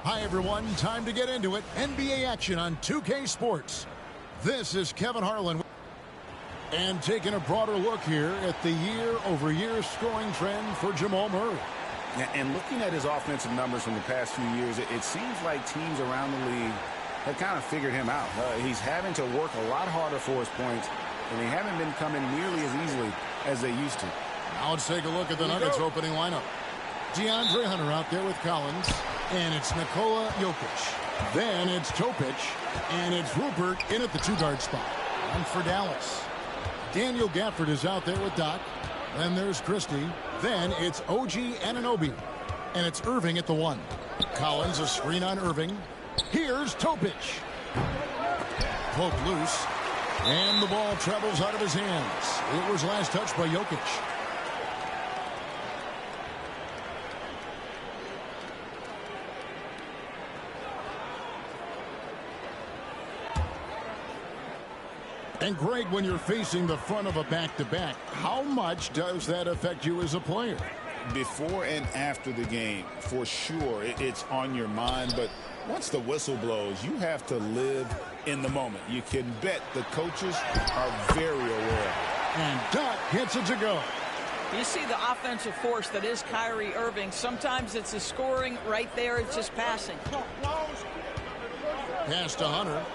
Hi, everyone. Time to get into it. NBA action on 2K Sports. This is Kevin Harlan. And taking a broader look here at the year-over-year scoring trend for Jamal Murray. Yeah, and looking at his offensive numbers from the past few years, it seems like teams around the league have kind of figured him out. He's having to work a lot harder for his points, and they haven't been coming nearly as easily as they used to. Now let's take a look at the Nuggets opening lineup. DeAndre Hunter out there with Collins, and it's Nikola Jokic. Then it's Topic, and it's Rupert in at the two-guard spot. And for Dallas, Daniel Gafford is out there with Doc. Then there's Christie. Then it's OG Anunoby, and it's Irving at the one. Collins a screen on Irving. Here's Topic. Poke loose, and the ball travels out of his hands. It was last touched by Jokic. And Greg, when you're facing the front of a back-to-back, how much does that affect you as a player? Before and after the game, for sure, it's on your mind. But once the whistle blows, you have to live in the moment. You can bet the coaches are very aware. And Doc hits it to go. You see the offensive force that is Kyrie Irving. Sometimes it's the scoring. Right there, it's just passing. Pass to Hunter.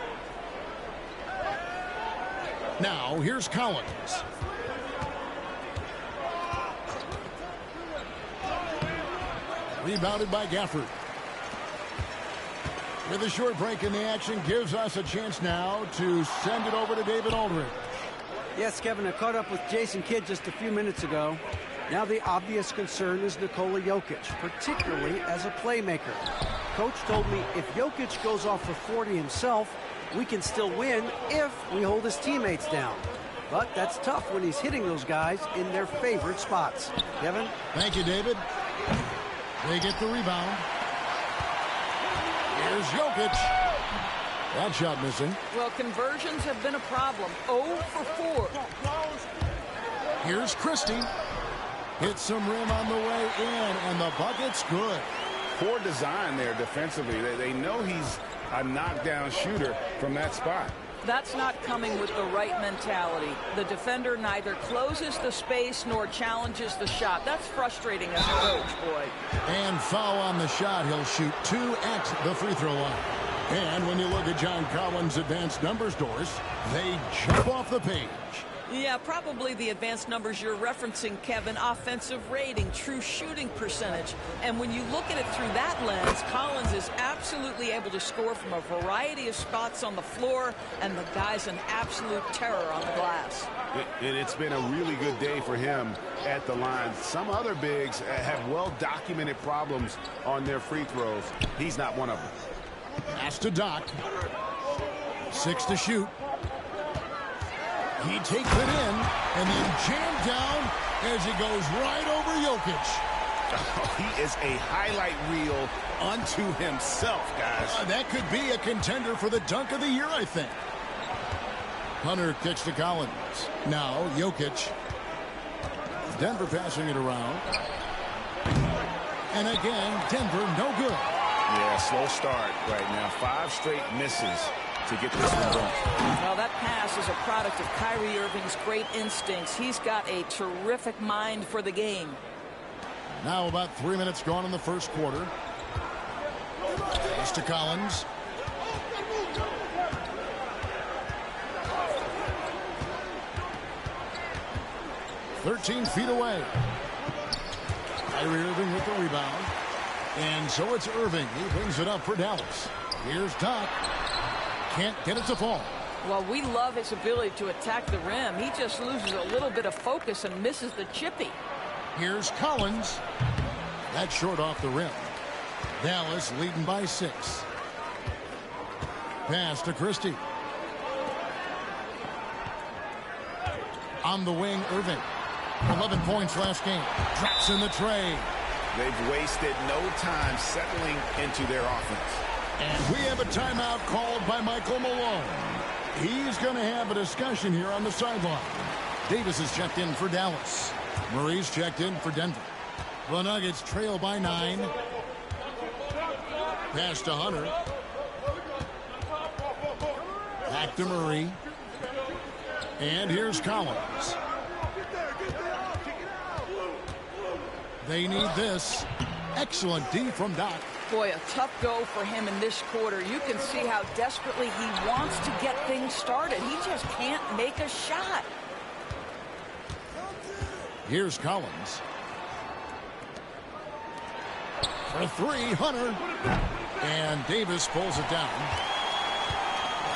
Now, here's Collins. Rebounded by Gafford. With a short break in the action, gives us a chance now to send it over to David Aldridge. Yes, Kevin, I caught up with Jason Kidd just a few minutes ago. Now the obvious concern is Nikola Jokic, particularly as a playmaker. Coach told me if Jokic goes off for 40 himself, we can still win if we hold his teammates down. But that's tough when he's hitting those guys in their favorite spots. Kevin? Thank you, David. They get the rebound. Here's Jokic. That shot missing. Well, conversions have been a problem. 0 for 4. Here's Christie. Hits some rim on the way in, and the bucket's good. Poor design there defensively. They know he's a knockdown shooter from that spot. That's not coming with the right mentality. The defender neither closes the space nor challenges the shot. That's frustrating as a coach, boy. And foul on the shot. He'll shoot 2 at the free throw line. And when you look at John Collins' advanced numbers, Doris, they jump off the page. Yeah, probably the advanced numbers you're referencing, Kevin. Offensive rating, true shooting percentage. And when you look at it through that lens, Collins is absolutely able to score from a variety of spots on the floor, and the guy's an absolute terror on the glass. It's been a really good day for him at the line. Some other bigs have well-documented problems on their free throws. He's not one of them. Pass to Doc. 6 to shoot. He takes it in and then jammed down as he goes right over Jokic. Oh, he is a highlight reel unto himself, guys. That could be a contender for the dunk of the year, I think. Hunter kicks to Collins. Now Jokic. Denver passing it around. And again, Denver no good. Yeah, slow start right now. 5 straight misses to get this one done. Well, that pass is a product of Kyrie Irving's great instincts. He's got a terrific mind for the game. Now about 3 minutes gone in the first quarter. Pass to Collins. "13 feet away." Kyrie Irving with the rebound. And so it's Irving. He brings it up for Dallas. Here's Doc. Can't get it to fall. Well, we love his ability to attack the rim. He just loses a little bit of focus and misses the chippy. Here's Collins. That's short off the rim. Dallas leading by 6. Pass to Christie. On the wing, Irving. 11 points last game. Drops in the tray. They've wasted no time settling into their offense. And we have a timeout called by Michael Malone. He's going to have a discussion here on the sideline. Davis is checked in for Dallas. Murray's checked in for Denver. The Nuggets trail by 9. Pass to Hunter. Back to Murray. And here's Collins. They need this. Excellent D from Doc. Boy, a tough go for him in this quarter. You can see how desperately he wants to get things started. He just can't make a shot. Here's Collins. For three, Hunter. And Davis pulls it down.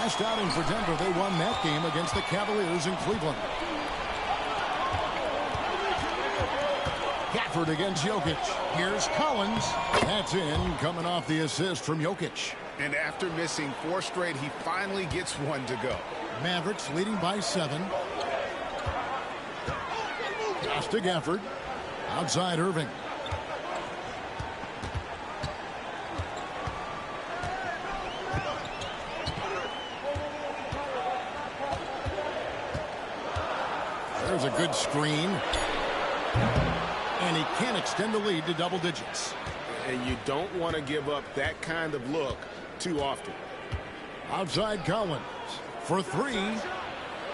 Last outing for Denver, they won that game against the Cavaliers in Cleveland. Gafford against Jokic. Here's Collins. That's in, coming off the assist from Jokic. And after missing 4 straight, he finally gets one to go. Mavericks leading by 7. Pass to Gafford. Outside Irving. There's a good screen. And he can't extend the lead to double digits. And you don't want to give up that kind of look too often. Outside Collins for 3.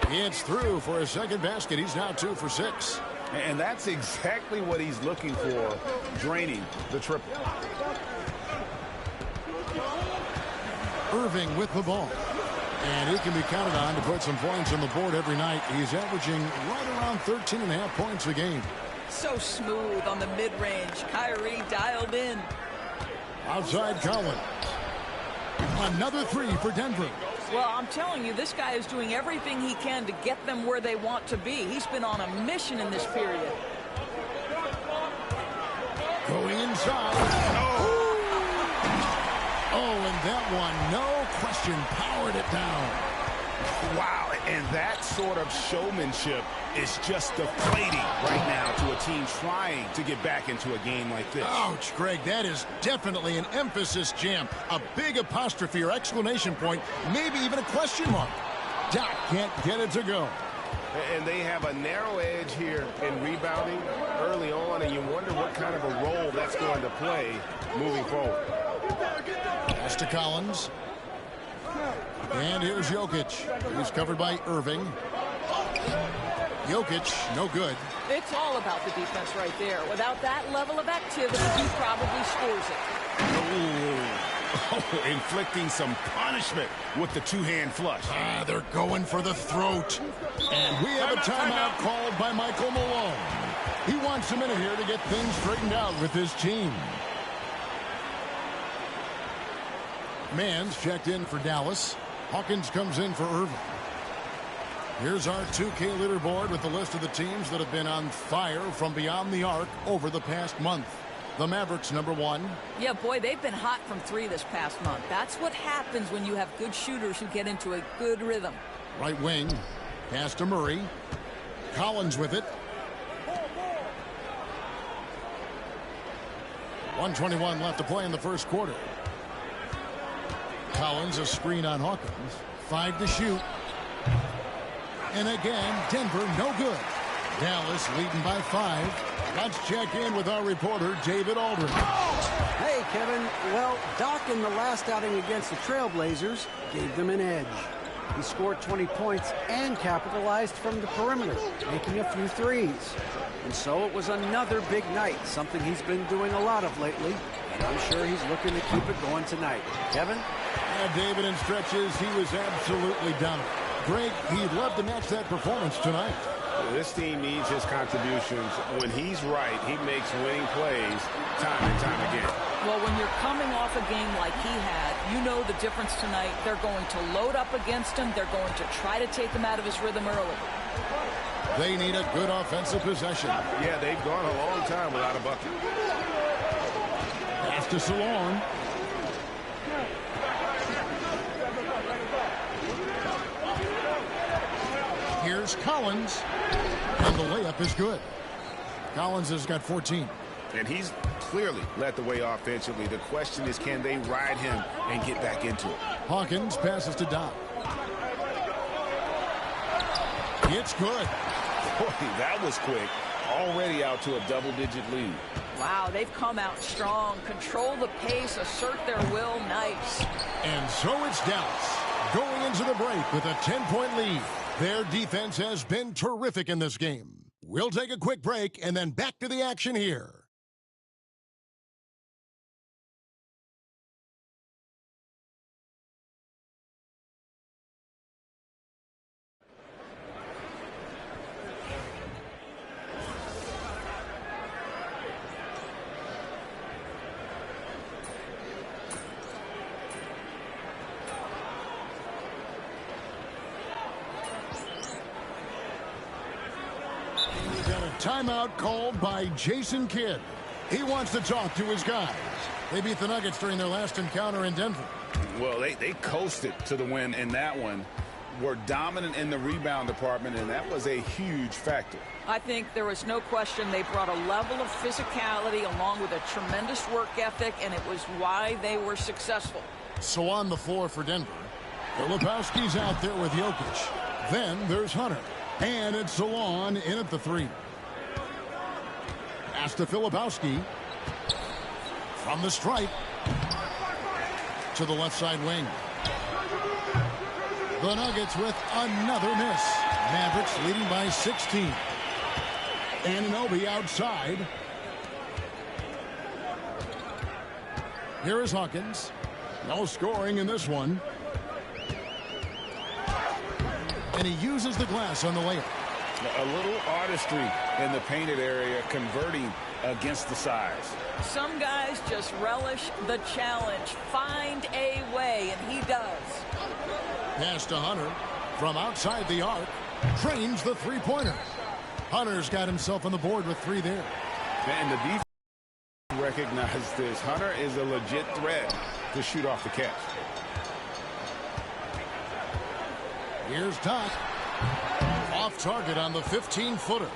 It's through for his second basket. He's now 2 for 6. And that's exactly what he's looking for, draining the triple. Irving with the ball. And he can be counted on to put some points on the board every night. He's averaging right around 13.5 points a game. So smooth on the mid-range. Kyrie dialed in. Outside Collins. Another 3 for Denver. Well, I'm telling you, this guy is doing everything he can to get them where they want to be. He's been on a mission in this period. Going inside. Oh, and that one, no question, powered it down. Wow, and that sort of showmanship is just deflating right now to a team trying to get back into a game like this. Ouch, Greg, that is definitely an emphasis jam. A big apostrophe or exclamation point, maybe even a question mark. Doc can't get it to go. And they have a narrow edge here in rebounding early on, and you wonder what kind of a role that's going to play moving forward. Pass to Collins. And here's Jokic. He's covered by Irving. Jokic, no good. It's all about the defense right there. Without that level of activity, he probably scores it. Oh, inflicting some punishment with the two-hand flush. They're going for the throat. And we have a timeout called by Michael Malone. He wants a minute here to get things straightened out with his team. Mann's checked in for Dallas. Hawkins comes in for Irving. Here's our 2K leaderboard with the list of the teams that have been on fire from beyond the arc over the past month. The Mavericks, number 1. Yeah, boy, they've been hot from 3 this past month. That's what happens when you have good shooters who get into a good rhythm. Right wing. Pass to Murray. Collins with it. 1:21 left to play in the first quarter. Collins, a screen on Hawkins. 5 to shoot. And again, Denver, no good. Dallas leading by 5. Let's check in with our reporter, David Aldridge. Hey, Kevin. Well, Doc in the last outing against the Trailblazers gave them an edge. He scored 20 points and capitalized from the perimeter, making a few threes. And so it was another big night, something he's been doing a lot of lately. And I'm sure he's looking to keep it going tonight. Kevin? Yeah, David, in stretches, he was absolutely dominant. Greg, he'd love to match that performance tonight. This team needs his contributions. When he's right, he makes winning plays time and time again. Well, when you're coming off a game like he had, you know the difference tonight. They're going to load up against him. They're going to try to take him out of his rhythm early. They need a good offensive possession. Yeah, they've gone a long time without a bucket. Pass to Salon. Here's Collins. And the layup is good. Collins has got 14. And he's clearly led the way offensively. The question is, can they ride him and get back into it? Hawkins passes to Doc. It's good. Boy, that was quick. already out to a double-digit lead. Wow, they've come out strong, control the pace, assert their will. Nice. And so it's Dallas going into the break with a 10-point lead. Their defense has been terrific in this game. We'll take a quick break and then back to the action here. Timeout called by Jason Kidd. He wants to talk to his guys. They beat the Nuggets during their last encounter in Denver. Well, they coasted to the win in that one. Were dominant in the rebound department, and that was a huge factor. I think there was no question they brought a level of physicality along with a tremendous work ethic, and it was why they were successful. So on the floor for Denver, Filipowski's out there with Jokic. Then there's Hunter. And it's Salon in at the 3. Pass to Filipowski. From the stripe. To the left side wing. The Nuggets with another miss. Mavericks leading by 16. Anunoby outside. Here is Hawkins. No scoring in this one. And he uses the glass on the layup. A little artistry in the painted area, converting against the size. Some guys just relish the challenge. Find a way, and he does. Pass to Hunter from outside the arc. Trains the three-pointer. Hunter's got himself on the board with 3 there. And the defense recognizes this. Hunter is a legit threat to shoot off the catch. Here's Doc. Off target on the 15-footer.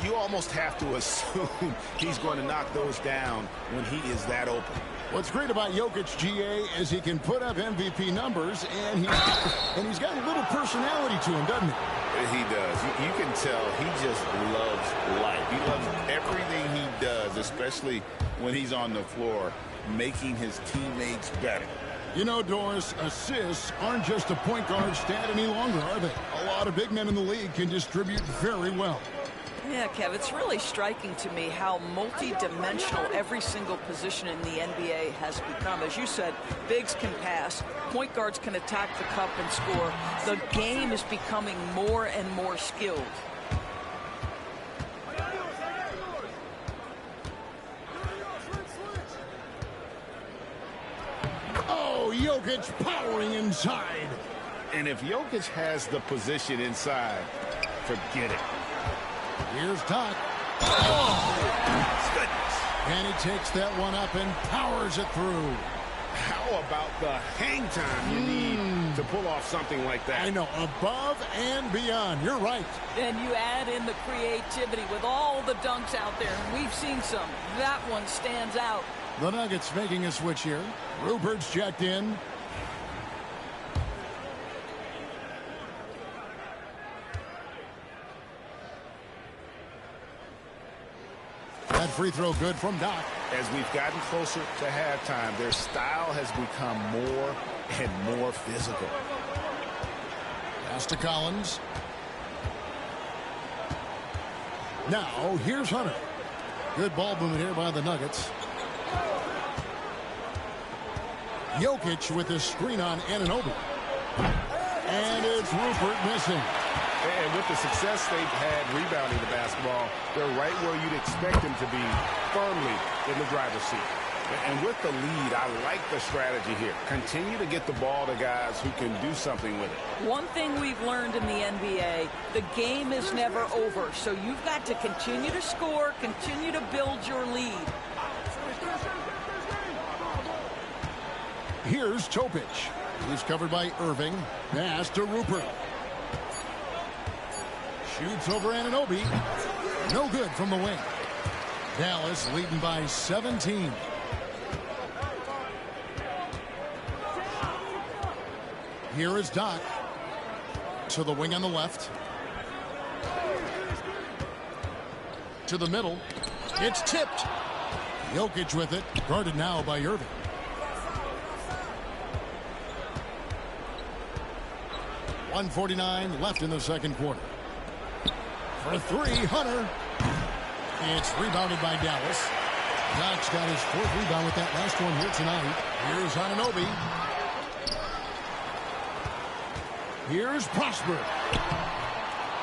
You almost have to assume he's going to knock those down when he is that open. What's great about Jokic, GA, is he can put up MVP numbers, and he's got a little personality to him, doesn't he? He does. You can tell he just loves life. He loves everything he does, especially when he's on the floor, making his teammates better. You know, Doris, assists aren't just a point guard stat any longer, are they? A lot of big men in the league can distribute very well. Yeah, Kev, it's really striking to me how multi-dimensional every single position in the NBA has become. As you said, bigs can pass, point guards can attack the cup and score. The game is becoming more and more skilled. Jokic powering inside. And if Jokic has the position inside, forget it. Here's Doc. Oh, goodness. And he takes that one up and powers it through. How about the hang time you need to pull off something like that? I know, above and beyond. You're right. Then you add in the creativity with all the dunks out there. We've seen some. That one stands out. The Nuggets making a switch here. Rupert's checked in. That free throw good from Doc. As we've gotten closer to halftime, their style has become more and more physical. Pass to Collins. Now, here's Hunter. Good ball movement here by the Nuggets. Jokic with his screen on Anunoby. And it's Rupert missing. And with the success they've had rebounding the basketball, they're right where you'd expect them to be, firmly in the driver's seat. And with the lead, I like the strategy here. Continue to get the ball to guys who can do something with it. One thing we've learned in the NBA, the game is never over. So you've got to continue to score, continue to build your lead. Here's Topic. He's covered by Irving. Pass to Rupert. Shoots over Anunoby. No good from the wing. Dallas leading by 17. Here is Doc. To the wing on the left. to the middle. It's tipped. Jokic with it. Guarded now by Irving. .149 left in the second quarter. For three, Hunter. It's rebounded by Dallas. Doc's got his fourth rebound with that last one here tonight. Here's Anunoby. Here's Prosper.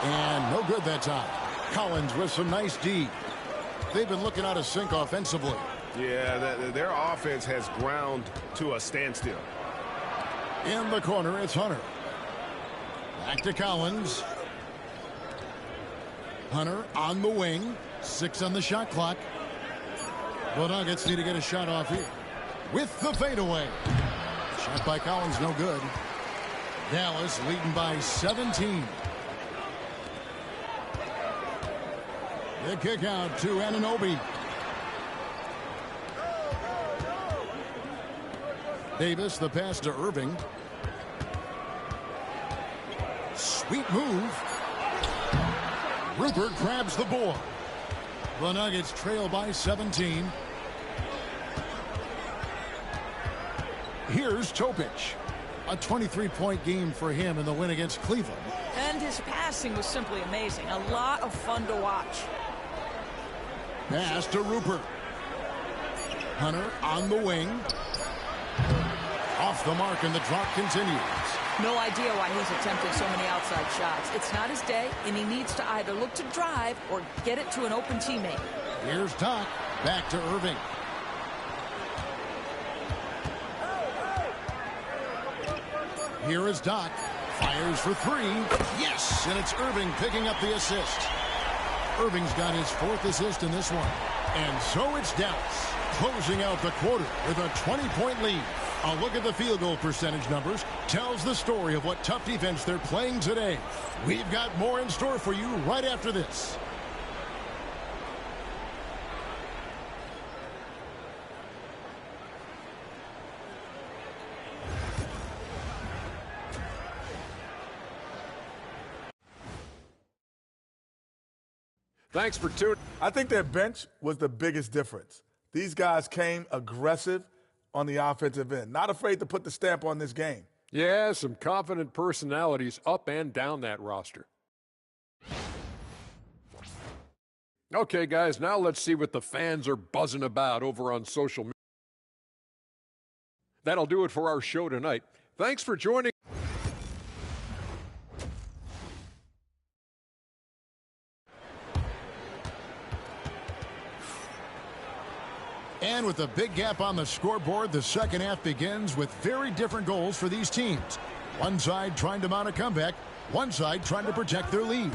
And no good that time. Collins with some nice D. They've been looking out of sync offensively. Yeah, their offense has ground to a standstill. In the corner, it's Hunter. Back to Collins. Hunter on the wing. 6 on the shot clock. The Nuggets need to get a shot off here. With the fadeaway. Shot by Collins, no good. Dallas leading by 17. The kick out to Anunoby. Davis, the pass to Irving. Sweet move. Rupert grabs the board. The Nuggets trail by 17. Here's Topic. A 23-point game for him in the win against Cleveland. And his passing was simply amazing. A lot of fun to watch. Pass to Rupert. Hunter on the wing. Off the mark, and the drop continues. No idea why he's attempting so many outside shots. It's not his day, and he needs to either look to drive or get it to an open teammate. Here's Doc. Back to Irving. Here is Doc. Fires for three. Yes, and it's Irving picking up the assist. Irving's got his fourth assist in this one. And so it's Dallas closing out the quarter with a 20-point lead. A look at the field goal percentage numbers tells the story of what tough defense they're playing today. We've got more in store for you right after this. Thanks for tuning. I think their bench was the biggest difference. These guys came aggressive on the offensive end, not afraid to put the stamp on this game. Yeah, some confident personalities up and down that roster. Okay, guys, now let's see what the fans are buzzing about over on social media. That'll do it for our show tonight. Thanks for joining. And with a big gap on the scoreboard, the second half begins with very different goals for these teams. One side trying to mount a comeback, one side trying to protect their lead.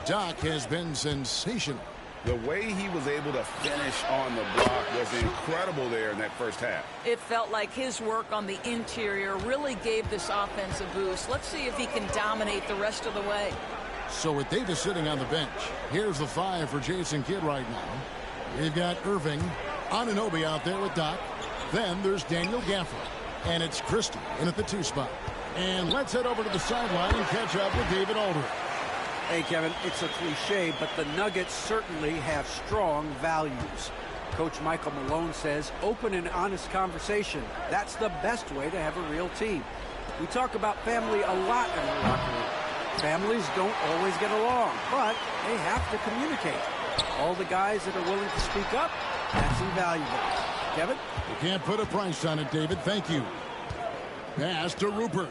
Doc has been sensational. The way he was able to finish on the block was incredible there in that first half. It felt like his work on the interior really gave this offense a boost. Let's see if he can dominate the rest of the way. So with Davis sitting on the bench, here's the 5 for Jason Kidd right now. We've got Irving, Anunoby out there with Doc. Then there's Daniel Gafford. And it's Christie in at the 2 spot. And let's head over to the sideline and catch up with David Aldridge. Hey, Kevin, it's a cliche, but the Nuggets certainly have strong values. Coach Michael Malone says open and honest conversation. That's the best way to have a real team. We talk about family a lot in the locker room. Families don't always get along, but they have to communicate. All the guys that are willing to speak up, that's invaluable. Kevin? You can't put a price on it, David. Thank you. Pass to Rupert.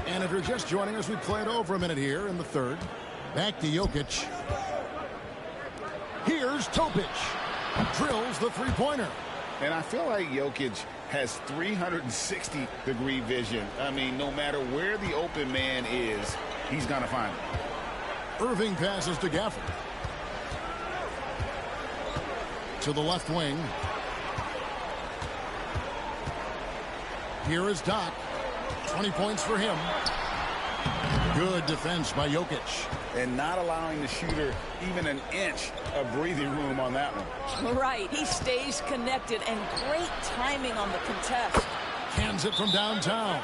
And if you're just joining us, we played over a minute here in the third. Back to Jokic. Here's Topic. Drills the three-pointer. And I feel like Jokic has 360-degree vision. I mean, no matter where the open man is, he's going to find it. Irving passes to Gafford. To the left wing. Here is Doc. 20 points for him. Good defense by Jokic. And not allowing the shooter even an inch of breathing room on that one. Right. He stays connected, and great timing on the contest. Cans it from downtown.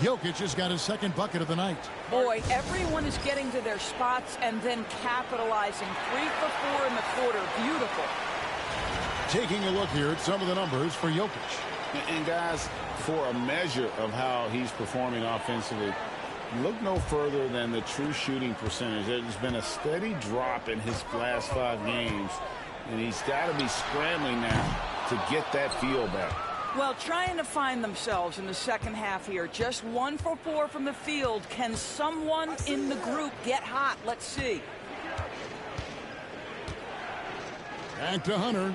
Jokic has got his second bucket of the night. Boy, everyone is getting to their spots and then capitalizing. 3 for 4 in the quarter. Beautiful. Taking a look here at some of the numbers for Jokic. And guys, for a measure of how he's performing offensively, look no further than the true shooting percentage. There's been a steady drop in his last 5 games, and he's got to be scrambling now to get that feel back. Well, trying to find themselves in the second half here. Just 1 for 4 from the field. Can someone in the group get hot? Let's see. Back to Hunter.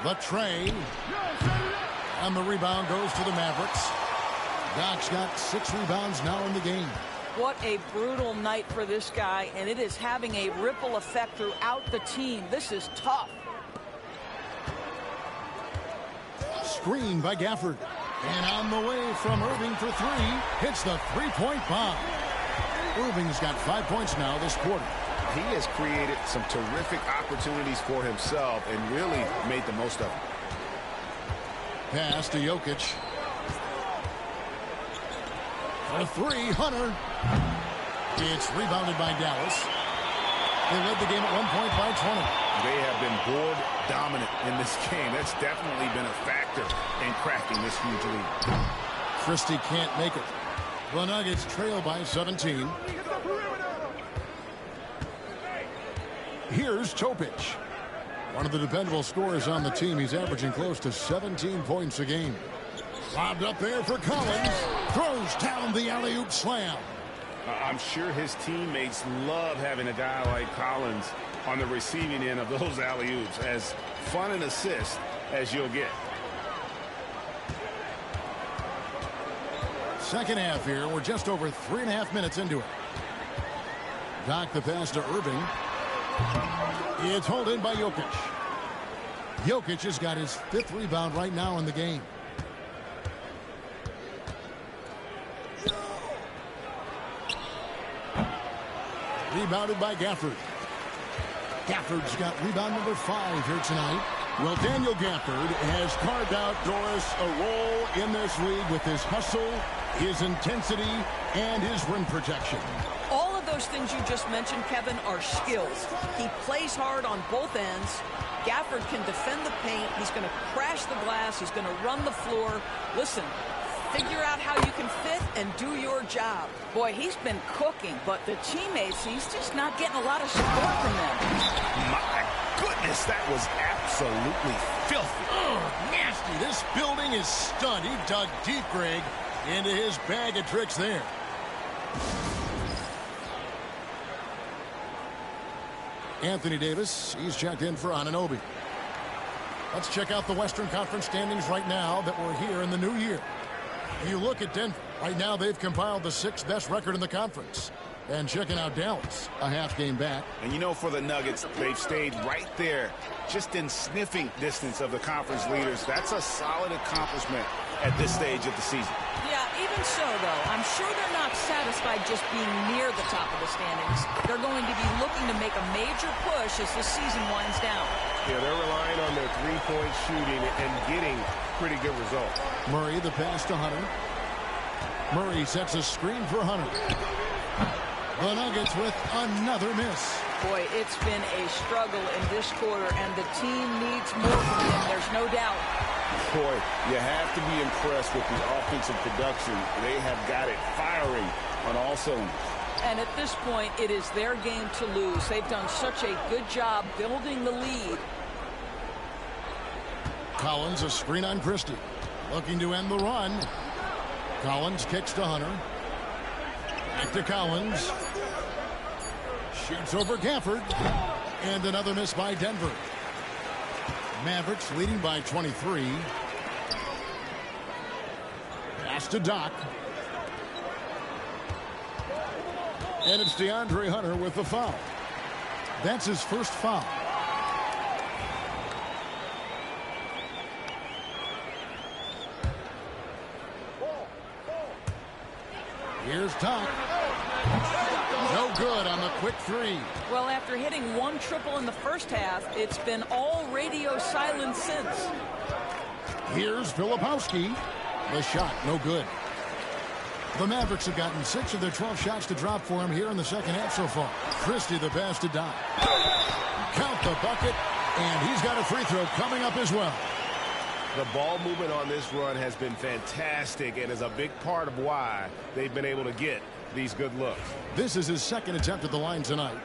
The tray. And the rebound goes to the Mavericks. Doc's got 6 rebounds now in the game. What a brutal night for this guy, and it is having a ripple effect throughout the team. This is tough. Screen by Gafford. And on the way from Irving for 3. Hits the three-point bomb. Irving's got 5 points now this quarter. He has created some terrific opportunities for himself and really made the most of them. Pass to Jokic. For 3, Hunter. It's rebounded by Dallas. They led the game at one point by 20. They have been board dominant in this game. That's definitely been a factor in cracking this huge lead. Christie can't make it. The Nuggets trail by 17. Here's Topic. One of the dependable scorers on the team. He's averaging close to 17 points a game. Lobbed up there for Collins. Throws down the alley-oop slam. I'm sure his teammates love having a guy like Collins on the receiving end of those alley-oops. As fun an assist as you'll get. Second half here. We're just over 3.5 minutes into it. Doc the pass to Irving. It's hauled in by Jokic. Jokic has got his 5th rebound right now in the game. Rebounded by Gafford. Gafford's got rebound number 5 here tonight. Well, Daniel Gafford has carved out, Doris, a role in this league with his hustle, his intensity, and his rim protection. All of those things you just mentioned, Kevin, are skills. He plays hard on both ends. Gafford can defend the paint. He's going to crash the glass. He's going to run the floor. Listen, figure out how you can fit and do your job. Boy, he's been cooking, but the teammates, he's just not getting a lot of support from them. My goodness, that was absolutely filthy. Oh, nasty. This building is stunned. He dug deep, Greg, into his bag of tricks there. Anthony Davis, he's checked in for Anunoby. Let's check out the Western Conference standings right now that we're here in the new year. You look at Denver. Right now they've compiled the 6th best record in the conference. And checking out Dallas, a half game back. And you know, for the Nuggets, they've stayed right there, just in sniffing distance of the conference leaders. That's a solid accomplishment at this stage of the season. Yeah, even so, though, I'm sure they're not satisfied just being near the top of the standings. They're going to be looking to make a major push as the season winds down. Yeah, they're relying on their three-point shooting and getting pretty good results. Murray, the pass to Hunter. Murray sets a screen for Hunter. The Nuggets with another miss. Boy, it's been a struggle in this quarter, and the team needs more from him, there's no doubt. Boy, you have to be impressed with the offensive production. They have got it firing on all cylinders. And at this point, it is their game to lose. They've done such a good job building the lead. Collins, a screen on Christie. Looking to end the run. Collins kicks to Hunter. Back to Collins. Shoots over Gafford. And another miss by Denver. Mavericks leading by 23. Pass to Doc. And it's DeAndre Hunter with the foul. That's his first foul. Here's Doc. No good on the quick 3. Well, after hitting 1 triple in the first half, it's been all radio silence since. Here's Filipowski. The shot, no good. The Mavericks have gotten 6 of their 12 shots to drop for him here in the second half so far. Christie the pass to Doc. Count the bucket, and he's got a free throw coming up as well. The ball movement on this run has been fantastic and is a big part of why they've been able to get these good looks. This is his second attempt at the line tonight.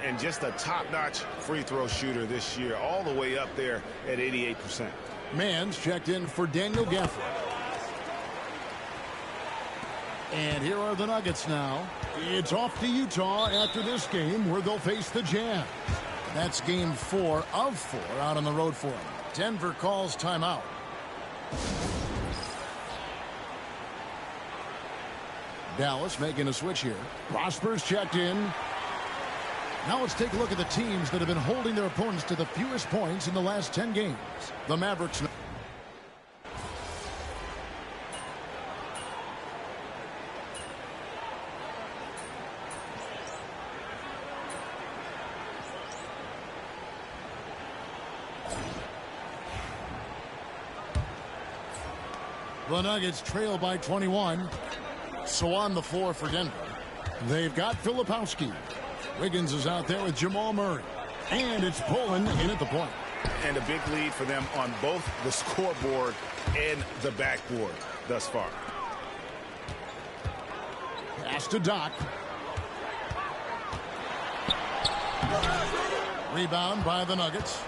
And just a top-notch free throw shooter this year, all the way up there at 88%. Mans checked in for Daniel Gafford. And here are the Nuggets now. It's off to Utah after this game where they'll face the Jazz. That's game 4 of 4 out on the road for them. Denver calls timeout. Dallas making a switch here. Prosper's checked in. Now let's take a look at the teams that have been holding their opponents to the fewest points in the last 10 games. The Mavericks. The Nuggets trail by 21. So on the floor for Denver, they've got Filipowski. Wiggins is out there with Jamal Murray. And it's Pullen in at the point. And a big lead for them on both the scoreboard and the backboard thus far. Pass to Doc. Rebound by the Nuggets.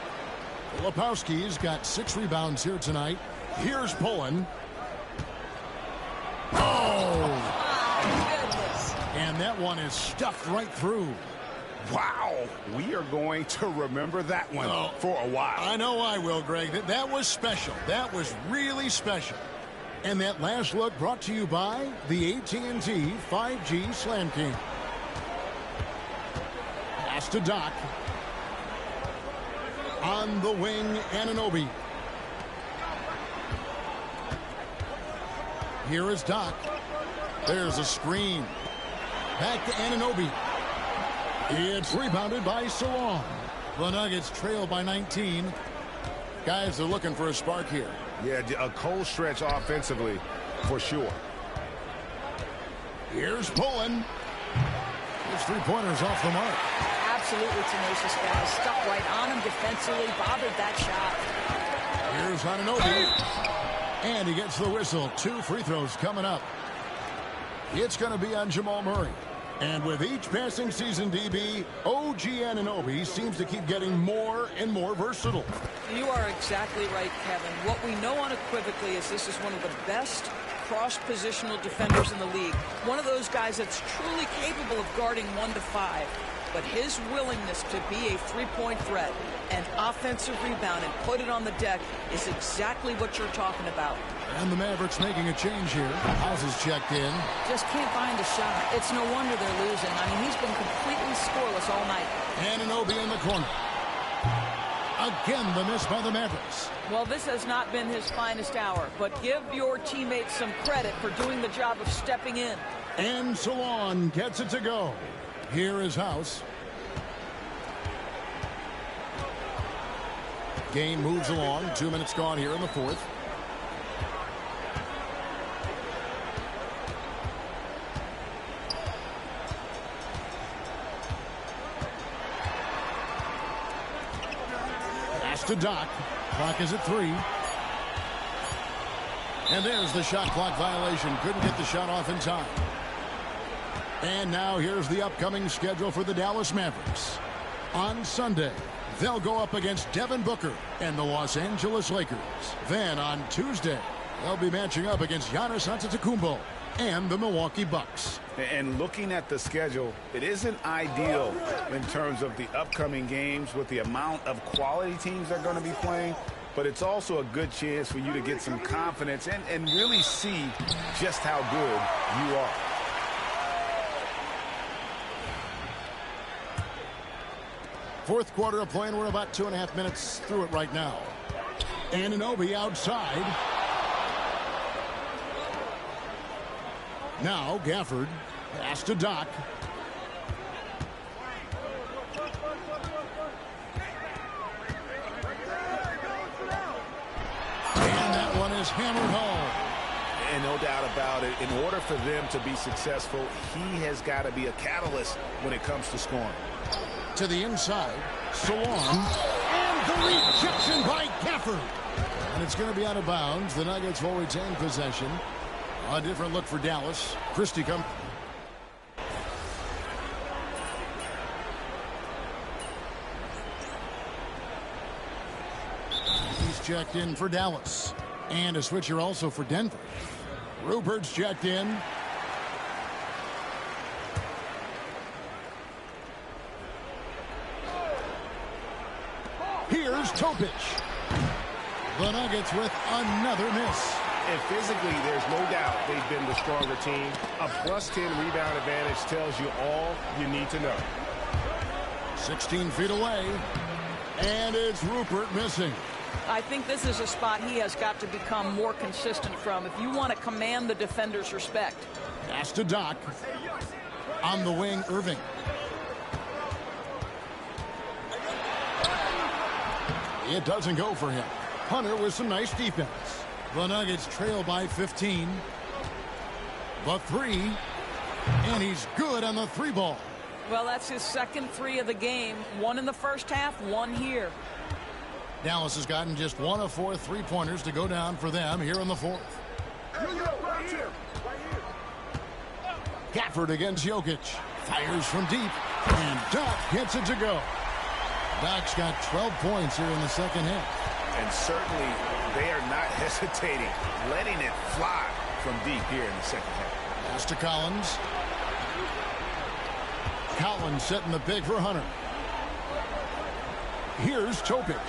Filipowski's got 6 rebounds here tonight. Here's Pullen. And that one is stuffed right through. Wow. We are going to remember that one for a while. I know I will, Greg. That was special. That was really special. And that last look brought to you by the AT&T 5G Slam King. Pass to Doc. On the wing, Anunoby. Here is Doc. There's a screen. Back to Anunoby. It's rebounded by Salon. The Nuggets trail by 19. Guys are looking for a spark here. Yeah, a cold stretch offensively for sure. Here's Pullen. His 3-pointers off the mark. Absolutely tenacious guy. Stuck right on him defensively. Bothered that shot. Here's Anunoby. And he gets the whistle. 2 free throws coming up. It's going to be on Jamal Murray. And with each passing season, DB, OG Anunoby seems to keep getting more and more versatile. You are exactly right, Kevin. What we know unequivocally is this is one of the best cross-positional defenders in the league. One of those guys that's truly capable of guarding 1 to 5. But his willingness to be a 3-point threat and offensive rebound and put it on the deck is exactly what you're talking about. And the Mavericks making a change here. House is checked in. Just can't find a shot. It's no wonder they're losing. I mean, he's been completely scoreless all night. Anunoby in the corner. Again, the miss by the Mavericks. Well, this has not been his finest hour, but give your teammates some credit for doing the job of stepping in. And Salon gets it to go. Here is House. Game moves along. 2 minutes gone here in the fourth. Pass to Doc. Clock is at 3. And there's the shot clock violation. Couldn't get the shot off in time. And now here's the upcoming schedule for the Dallas Mavericks. On Sunday, they'll go up against Devin Booker and the Los Angeles Lakers. Then on Tuesday, they'll be matching up against Giannis Antetokounmpo and the Milwaukee Bucks. And looking at the schedule, it isn't ideal in terms of the upcoming games with the amount of quality teams they're going to be playing. But it's also a good chance for you to get some confidence and really see just how good you are. Fourth quarter of play, and we're about 2.5 minutes through it right now. Anunoby outside. Now Gafford. Pass to Doc. And that one is hammered home. And no doubt about it, in order for them to be successful, he has got to be a catalyst when it comes to scoring. To the inside, Salon, and the rejection by Gafford. And it's going to be out of bounds. The Nuggets will retain possession. A different look for Dallas. Christie comes. He's checked in for Dallas. And a switcher also for Denver. Rupert's checked in. Here's Topic. The Nuggets with another miss. And physically, there's no doubt they've been the stronger team. A +10 rebound advantage tells you all you need to know. 16 feet away. And it's Rupert missing. I think this is a spot he has got to become more consistent from if you want to command the defender's respect. Pass to Doc. On the wing, Irving. It doesn't go for him. Hunter with some nice defense. The Nuggets trail by 15. The three. And he's good on the three ball. Well, that's his second three of the game. One in the first half, one here. Dallas has gotten just 1 of 4 three-pointers to go down for them here in the fourth. Gafford against Jokic. Fires from deep. And Doc gets it to go. Doc's got 12 points here in the second half. And certainly they are not hesitating, letting it fly from deep here in the second half. Pass to Collins. Collins setting the pick for Hunter. Here's Topic.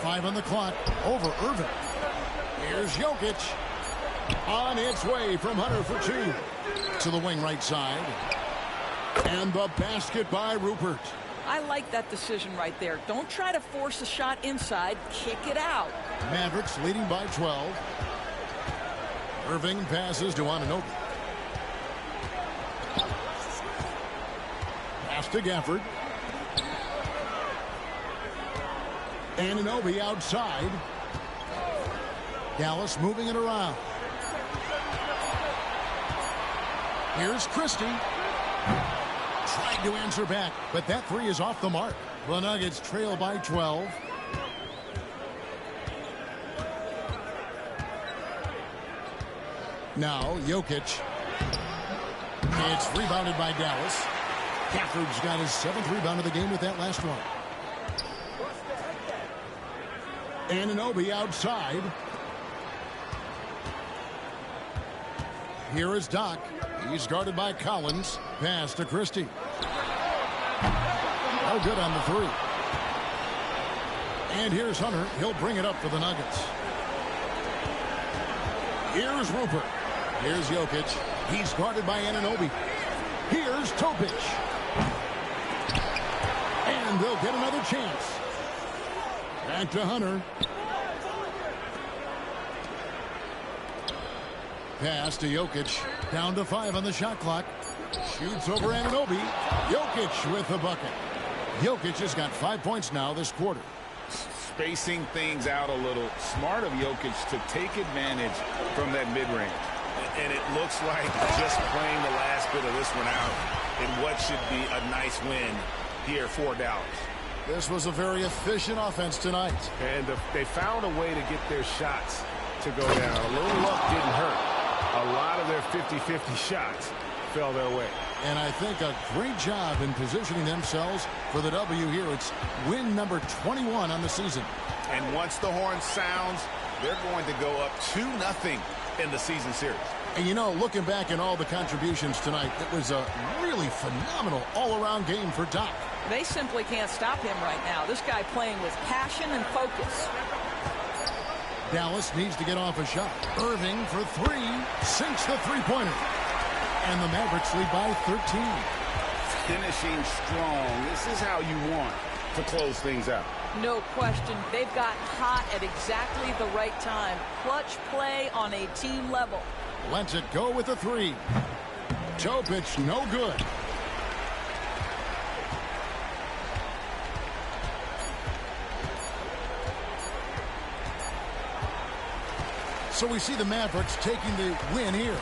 5 on the clock. Over Irving. Here's Jokic. On its way from Hunter for 2. To the wing right side. And the basket by Rupert. I like that decision right there. Don't try to force a shot inside. Kick it out. Mavericks leading by 12. Irving passes to Anunoby. Pass to Gafford. Anunoby outside. Dallas moving it around. Here's Christie. Tried to answer back, but that three is off the mark. The Nuggets trail by 12. Now, Jokic. It's rebounded by Dallas. Gafford's got his 7th rebound of the game with that last one. Anunoby outside. Here is Doc. He's guarded by Collins. Pass to Christie. No good on the three. And here's Hunter. He'll bring it up for the Nuggets. Here's Rupert. Here's Jokic. He's guarded by Anunoby. Here's Topic. And they'll get another chance. Back to Hunter. Pass to Jokic. Down to 5 on the shot clock. Shoots over Anunoby. Jokic with the bucket. Jokic has got 5 points now this quarter. Spacing things out a little. Smart of Jokic to take advantage from that mid-range. And it looks like just playing the last bit of this one out in what should be a nice win here for Dallas. This was a very efficient offense tonight. And they found a way to get their shots to go down. A little luck didn't hurt. A lot of their 50-50 shots fell their way. And I think a great job in positioning themselves for the W here. It's win number 21 on the season. And once the horn sounds, they're going to go up 2-0 in the season series. And, you know, looking back at all the contributions tonight, it was a really phenomenal all-around game for Doc. They simply can't stop him right now. This guy playing with passion and focus. Dallas needs to get off a shot. Irving for 3. Sinks the three-pointer. And the Mavericks lead by 13. Finishing strong. This is how you want to close things out. No question. They've gotten hot at exactly the right time. Clutch play on a team level. Lets it go with a 3. Topic, no good. So we see the Mavericks taking the win here.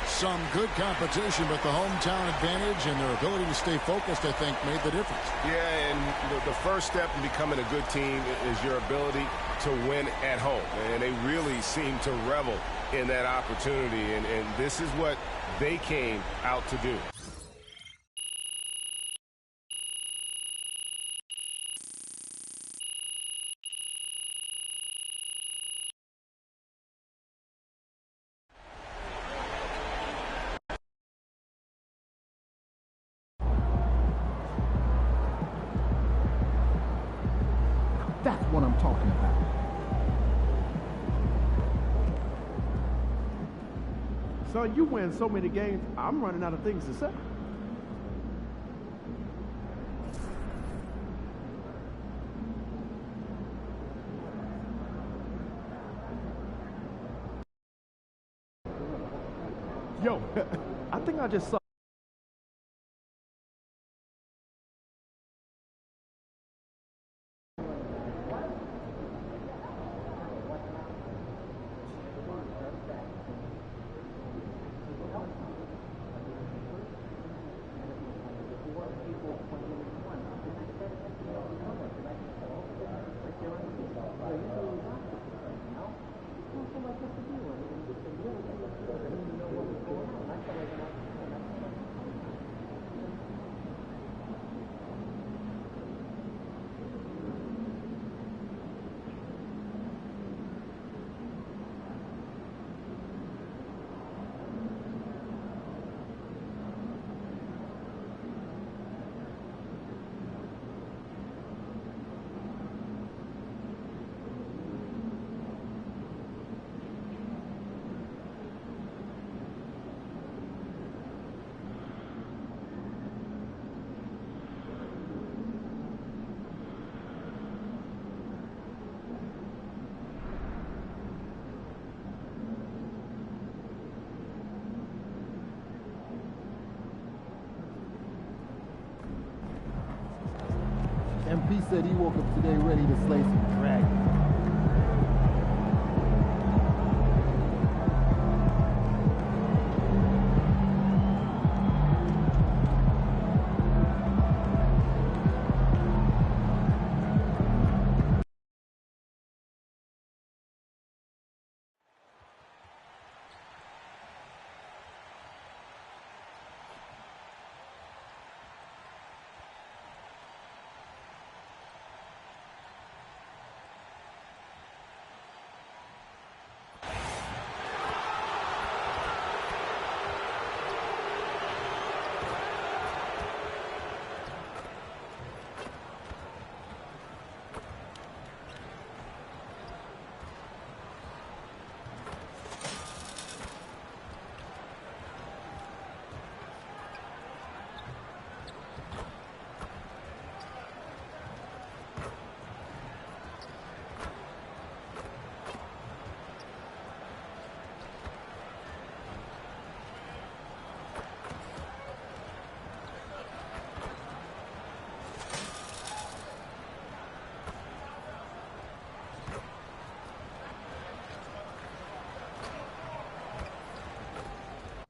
Some good competition, but the hometown advantage and their ability to stay focused, I think, made the difference. Yeah, and the first step in becoming a good team is your ability to win at home. And they really seem to revel in that opportunity, and this is what they came out to do. That's what I'm talking about. Son, you win so many games, I'm running out of things to say. Yo, I think I just saw. MP said he woke up today ready to slay some dragons.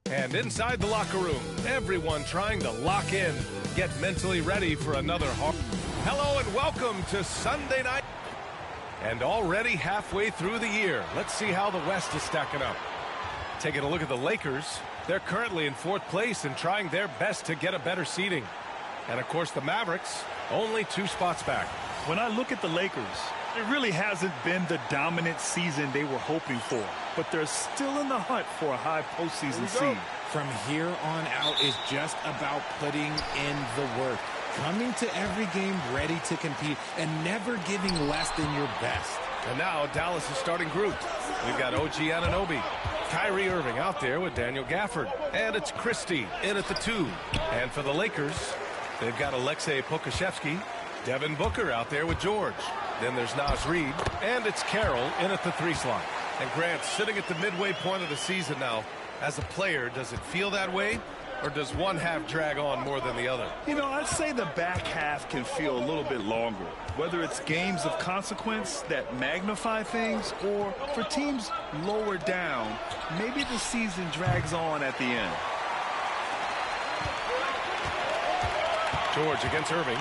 And inside the locker room, everyone trying to lock in, get mentally ready for another hard. Hello and welcome to Sunday night. And already halfway through the year, let's see how the West is stacking up. Taking a look at the Lakers, they're currently in 4th place and trying their best to get a better seeding. And of course the Mavericks, only 2 spots back. When I look at the Lakers, it really hasn't been the dominant season they were hoping for, but they're still in the hunt for a high postseason seed. From here on out is just about putting in the work, coming to every game ready to compete, and never giving less than your best. And now Dallas is starting group. We've got OG Anunoby, Kyrie Irving out there with Daniel Gafford, and it's Christie in at the 2. And for the Lakers, they've got Alexei Pokusevski, Devin Booker out there with George. Then there's Naz Reid, and it's Carroll in at the 3 slot. And Grant, sitting at the midway point of the season now, as a player, does it feel that way? Or does one half drag on more than the other? You know, I'd say the back half can feel a little bit longer, whether it's games of consequence that magnify things or for teams lower down, maybe the season drags on at the end. George against Irving.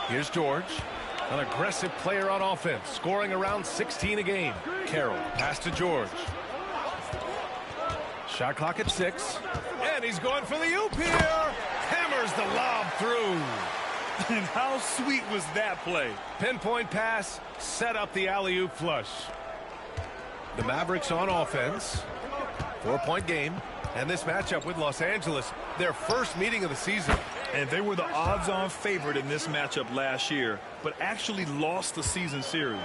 Here's George, an aggressive player on offense, scoring around 16 a game. Carroll, pass to George. Shot clock at 6, and he's going for the oop here. Hammers the lob through. And how sweet was that play? Pinpoint pass, set up the alley-oop flush. The Mavericks on offense. 4-point game. And this matchup with Los Angeles, their first meeting of the season. And they were the odds-on favorite in this matchup last year, but actually lost the season series.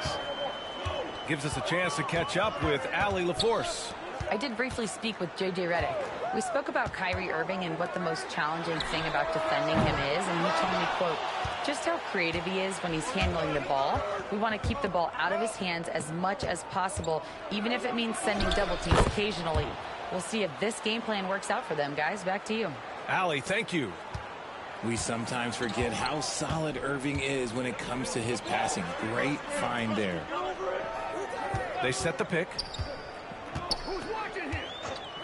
Gives us a chance to catch up with Allie LaForce. I did briefly speak with J.J. Redick. We spoke about Kyrie Irving and what the most challenging thing about defending him is, and he told me, quote, just how creative he is when he's handling the ball. We want to keep the ball out of his hands as much as possible, even if it means sending double teams occasionally. We'll see if this game plan works out for them, guys. Back to you. Allie, thank you. We sometimes forget how solid Irving is when it comes to his passing. Great find there. They set the pick.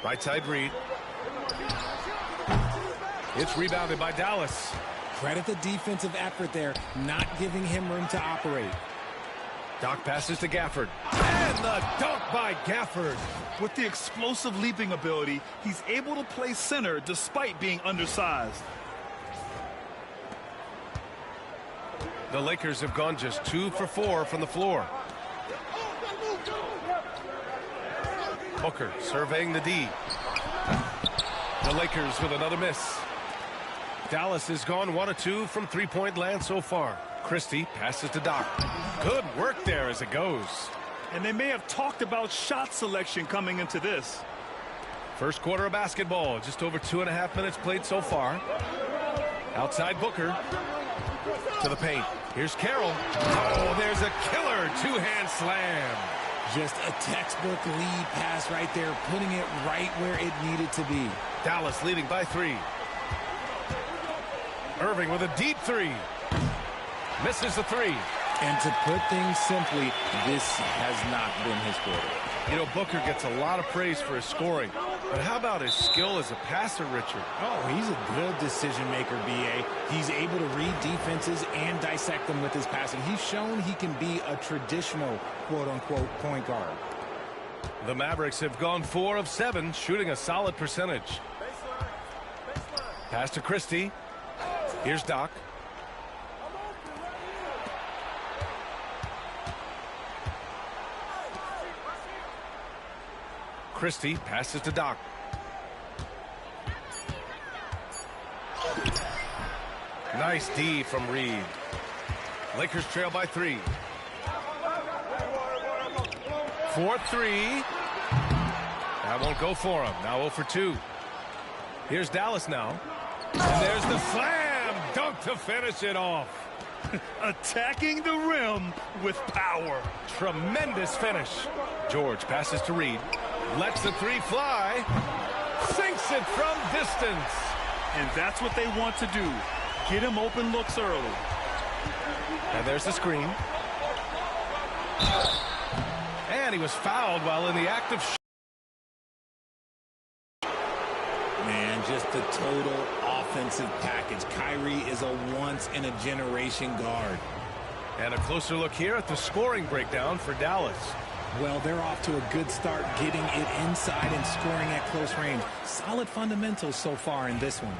Right side read. It's rebounded by Dallas. Credit the defensive effort there, not giving him room to operate. Doc passes to Gafford. And the dunk by Gafford. With the explosive leaping ability, he's able to play center despite being undersized. The Lakers have gone just 2 for 4 from the floor. Booker surveying the D. The Lakers with another miss. Dallas has gone 1 of 2 from three-point land so far. Christie passes to Doc. Good work there as it goes. And they may have talked about shot selection coming into this. First quarter of basketball, just over 2.5 minutes played so far. Outside Booker to the paint. Here's Carroll. Oh, there's a killer two-hand slam. Just a textbook lead pass right there, putting it right where it needed to be. Dallas leading by 3. Irving with a deep 3. Misses the 3. And to put things simply, this has not been his quarter. You know, Booker gets a lot of praise for his scoring. But how about his skill as a passer, Richard? Oh, he's a good decision maker, B.A. He's able to read defenses and dissect them with his passing. He's shown he can be a traditional, quote-unquote, point guard. The Mavericks have gone 4 of 7, shooting a solid percentage. Pass to Christie. Here's Doc. Christie passes to Doc. Nice D from Reed. Lakers trail by 3. 4-3. That won't go for him. Now 0 for 2. Here's Dallas now. And there's the slam dunk to finish it off. Attacking the rim with power. Tremendous finish. George passes to Reed. Lets the 3 fly. Sinks it from distance. And that's what they want to do. Get him open looks early. And there's the screen. And he was fouled while in the act of Man, just the total offensive package. Kyrie is a once-in-a-generation guard. And a closer look here at the scoring breakdown for Dallas. Well, they're off to a good start getting it inside and scoring at close range. Solid fundamentals so far in this one.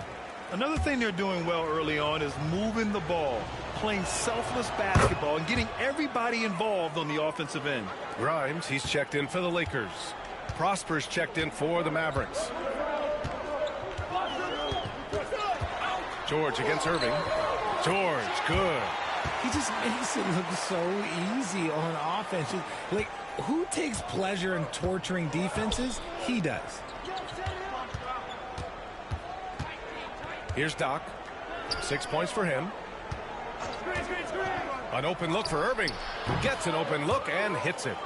Another thing they're doing well early on is moving the ball, playing selfless basketball, and getting everybody involved on the offensive end. Grimes, he's checked in for the Lakers. Prosper's checked in for the Mavericks. George against Irving. George, good. He just makes it look so easy on offense. Like, who takes pleasure in torturing defenses? He does. Here's Doc. 6 points for him. An open look for Irving. Gets an open look and hits it.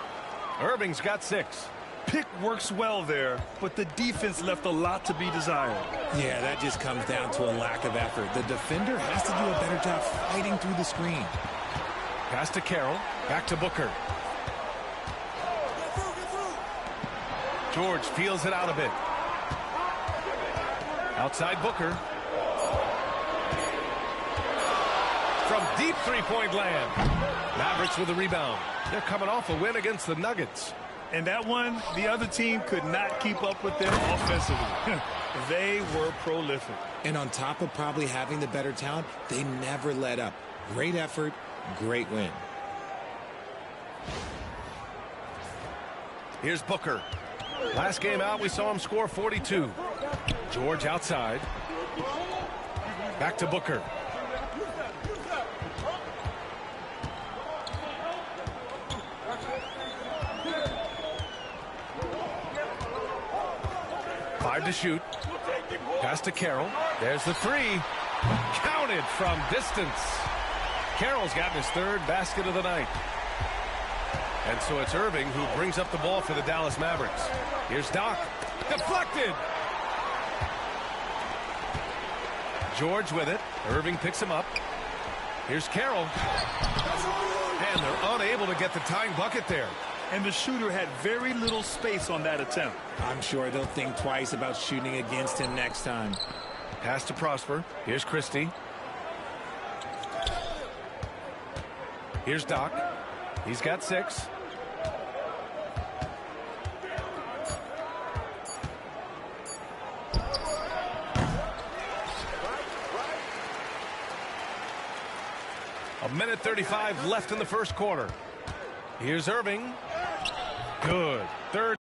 Irving's got 6. pick works well there, but the defense left a lot to be desired. Yeah, that just comes down to a lack of effort. The defender has to do a better job fighting through the screen. Pass to Carroll. Back to Booker. George feels it out a bit. Outside Booker. From deep three-point land. Mavericks with a rebound. They're coming off a win against the Nuggets. And that one, the other team could not keep up with them offensively. They were prolific. And on top of probably having the better talent, they never let up. Great effort, great win. Here's Booker. Last game out, we saw him score 42. George outside. Back to Booker. Five to shoot. Pass to Carroll. There's the three. Counted from distance. Carroll's gotten his third basket of the night. And so it's Irving who brings up the ball for the Dallas Mavericks. Here's Doc. Deflected. George with it. Irving picks him up. Here's Carroll. And they're unable to get the tying bucket there. And the shooter had very little space on that attempt. I'm sure they'll think twice about shooting against him next time. Pass to Prosper. Here's Christie. Here's Doc. He's got 6. A minute 35 left in the first quarter. Here's Irving. Good. Third.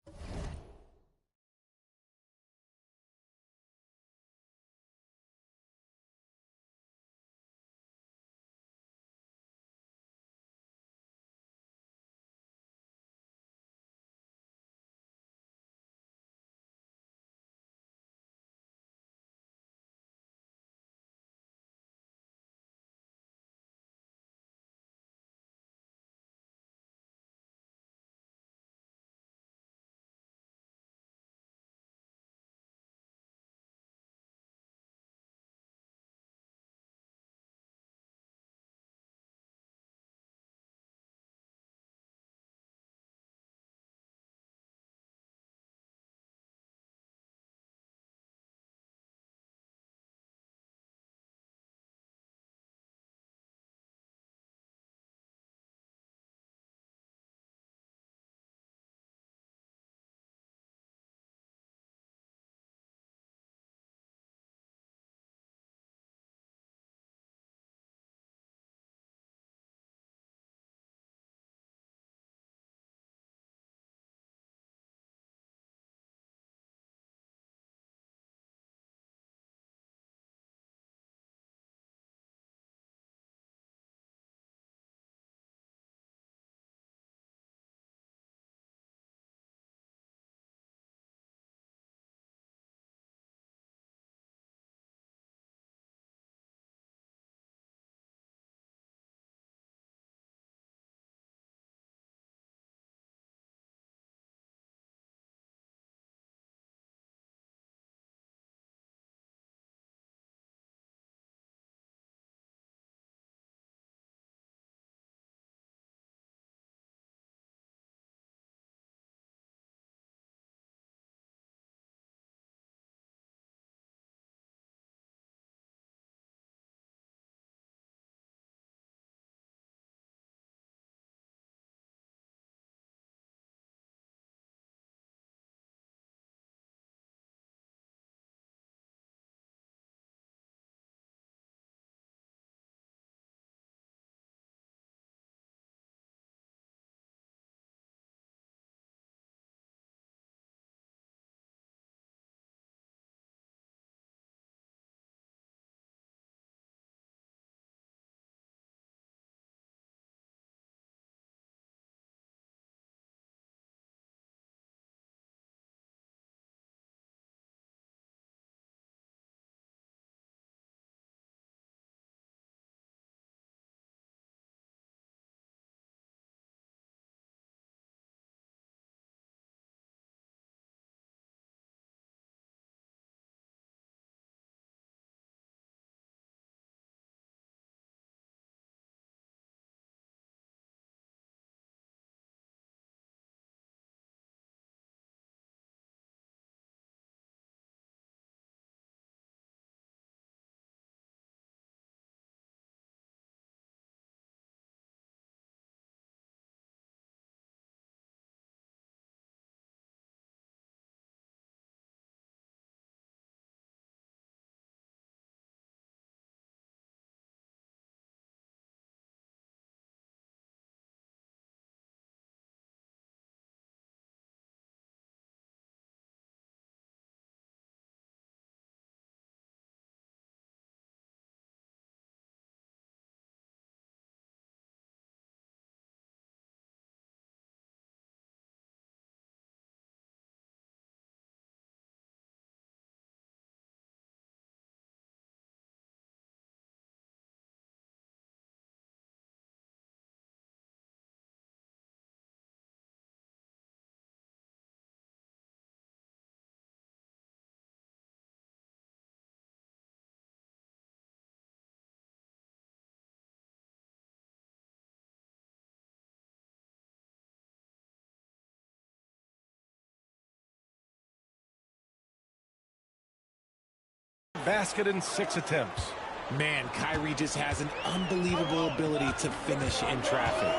basket in 6 attempts. Man, Kyrie just has an unbelievable ability to finish in traffic.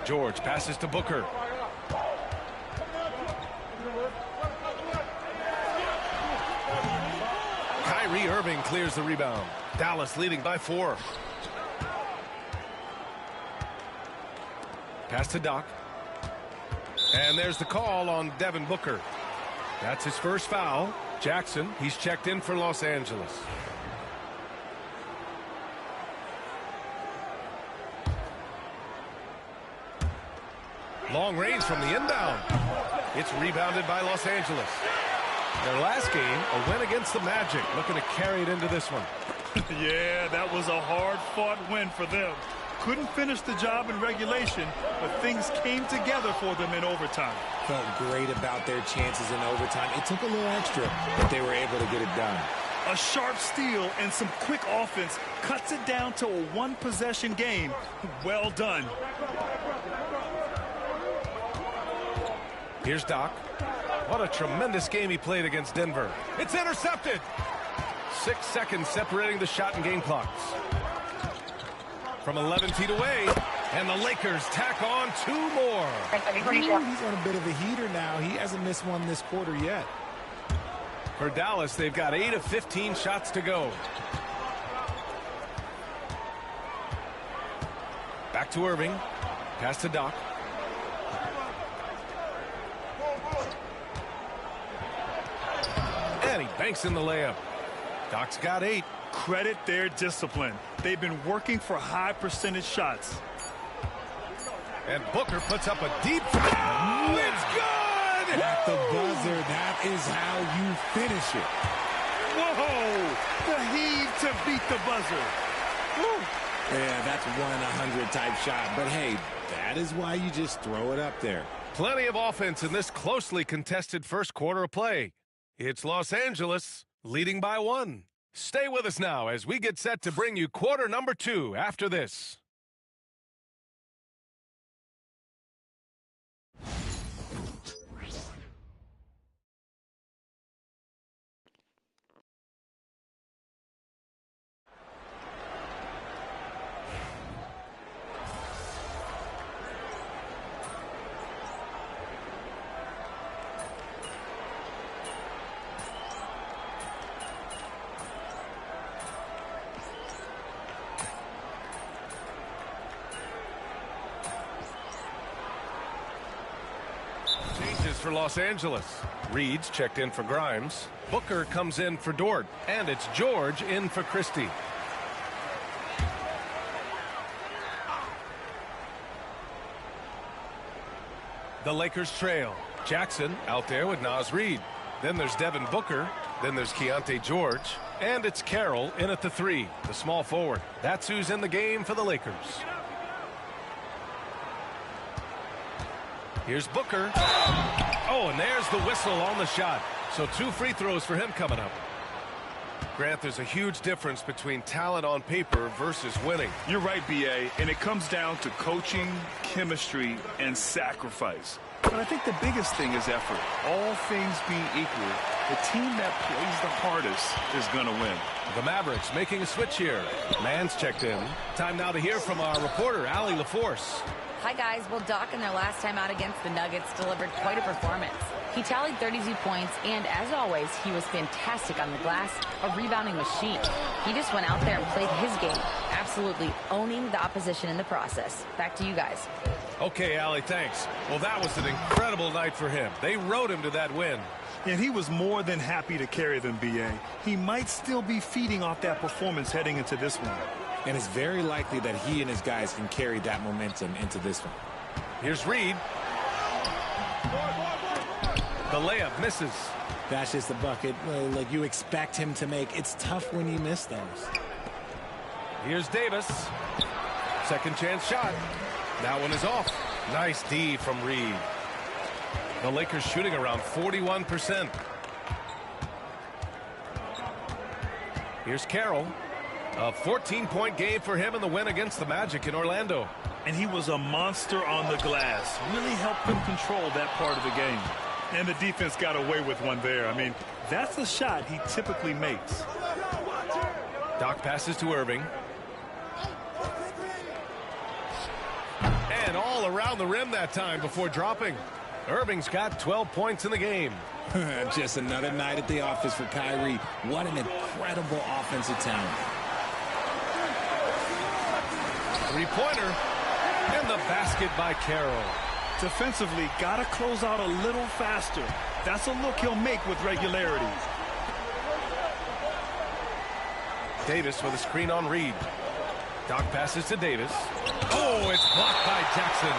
George passes to Booker. Kyrie Irving clears the rebound. Dallas leading by 4. Pass to Doc. And there's the call on Devin Booker. That's his first foul. Jackson, he's checked in for Los Angeles. Long range from the inbound. It's rebounded by Los Angeles. Their last game, a win against the Magic, looking to carry it into this one. Yeah, that was a hard-fought win for them. Couldn't finish the job in regulation, but things came together for them in overtime. Felt great about their chances in overtime. It took a little extra, but they were able to get it done. A sharp steal and some quick offense cuts it down to a one-possession game. Well done. Here's Doc. What a tremendous game he played against Denver. It's intercepted. 6 seconds separating the shot and game clocks. From 11 feet away, and the Lakers tack on 2 more. He's on a bit of a heater now. He hasn't missed one this quarter yet. For Dallas, they've got 8 of 15 shots to go. Back to Irving. Pass to Doc. And he banks in the layup. Doc's got 8. Credit their discipline. They've been working for high percentage shots. And Booker puts up a deep. Oh, it's good! At the buzzer, that is how you finish it. Whoa! The heave to beat the buzzer. Woo. Yeah, that's 1-100 type shot. But hey, that is why you just throw it up there. Plenty of offense in this closely contested first quarter of play. It's Los Angeles leading by 1. Stay with us now as we get set to bring you quarter number 2 after this. For Los Angeles. Reed's checked in for Grimes. Booker comes in for Dort. And it's George in for Christie. The Lakers trail. Jackson out there with Naz Reid. Then there's Devin Booker. Then there's Keontae George. And it's Carroll in at the 3, the small forward. That's who's in the game for the Lakers. Here's Booker. Oh, and there's the whistle on the shot. So 2 free throws for him coming up. Grant, there's a huge difference between talent on paper versus winning. You're right, B.A., and it comes down to coaching, chemistry, and sacrifice. But I think the biggest thing is effort. All things being equal, the team that plays the hardest is going to win. The Mavericks making a switch here. Mann's checked in. Time now to hear from our reporter, Allie LaForce. Hi, guys. Well, Doc, in their last time out against the Nuggets, delivered quite a performance. He tallied 32 points, and as always, he was fantastic on the glass, a rebounding machine. He just went out there and played his game, absolutely owning the opposition in the process. Back to you guys. Okay, Allie, thanks. Well, that was an incredible night for him. They rode him to that win. And he was more than happy to carry them, B.A. He might still be feeding off that performance heading into this one. And it's very likely that he and his guys can carry that momentum into this one. Here's Reed. The layup misses. That's just the bucket like you expect him to make. It's tough when you miss those. Here's Davis. Second chance shot. That one is off. Nice D from Reed. The Lakers shooting around 41%. Here's Carroll. A 14-point game for him in the win against the Magic in Orlando. And he was a monster on the glass. Really helped them control that part of the game. And the defense got away with one there. I mean, that's the shot he typically makes. Doc passes to Irving. And all around the rim that time before dropping. Irving's got 12 points in the game. Just another night at the office for Kyrie. What an incredible offensive talent. Three-pointer. And the basket by Carroll. Defensively, got to close out a little faster. That's a look he'll make with regularity. Davis with a screen on Reed. Doc passes to Davis. Oh, it's blocked by Jackson.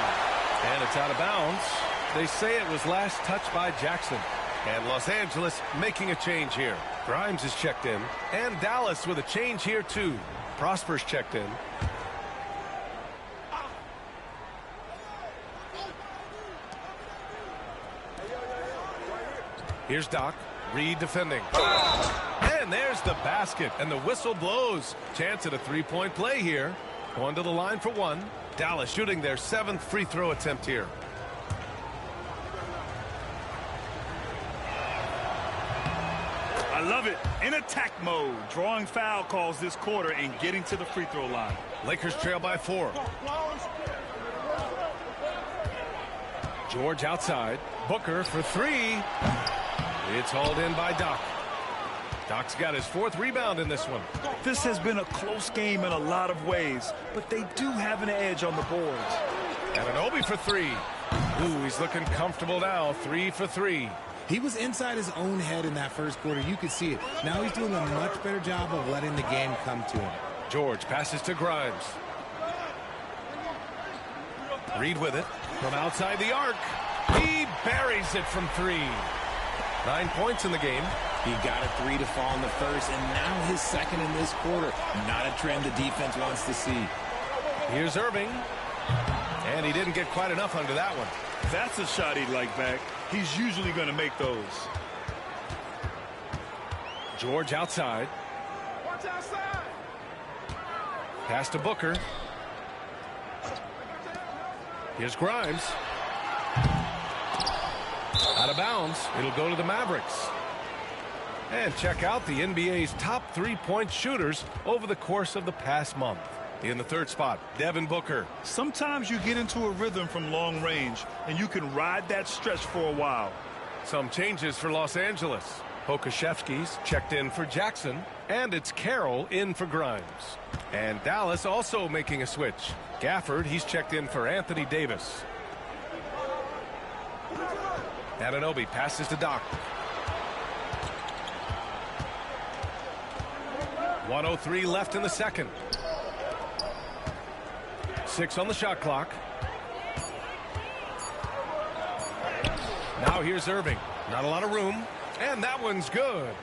And it's out of bounds. They say it was last touched by Jackson. And Los Angeles making a change here. Grimes is checked in. And Dallas with a change here, too. Prosper's checked in. Here's Doc. Reed defending. And there's the basket. And the whistle blows. Chance at a three-point play here. Going to the line for one. Dallas shooting their 7th free throw attempt here. I love it. In attack mode. Drawing foul calls this quarter and getting to the free throw line. Lakers trail by 4. George outside. Booker for 3. It's hauled in by Doc. Doc's got his 4th rebound in this one. This has been a close game in a lot of ways, but they do have an edge on the boards. Anunoby for 3. Ooh, he's looking comfortable now. 3 for 3. He was inside his own head in that first quarter. You could see it. Now he's doing a much better job of letting the game come to him. George passes to Grimes. Reed with it from outside the arc. He buries it from 3. 9 points in the game. He got a 3 to fall in the first, and now his 2nd in this quarter. Not a trend the defense wants to see. Here's Irving. And he didn't get quite enough under that one. That's a shot he'd like back. He's usually going to make those. George outside. Pass to Booker. Here's Grimes. Out of bounds. It'll go to the Mavericks. And check out the NBA's top three-point shooters over the course of the past month. In the 3rd spot, Devin Booker. Sometimes you get into a rhythm from long range, and you can ride that stretch for a while. Some changes for Los Angeles. Pokuševski's checked in for Jackson, and it's Carroll in for Grimes. And Dallas also making a switch. Gafford, he's checked in for Anthony Davis. Anunoby passes to Doc. 1:03 left in the 2nd. 6 on the shot clock. Now here's Irving. Not a lot of room. And that one's good.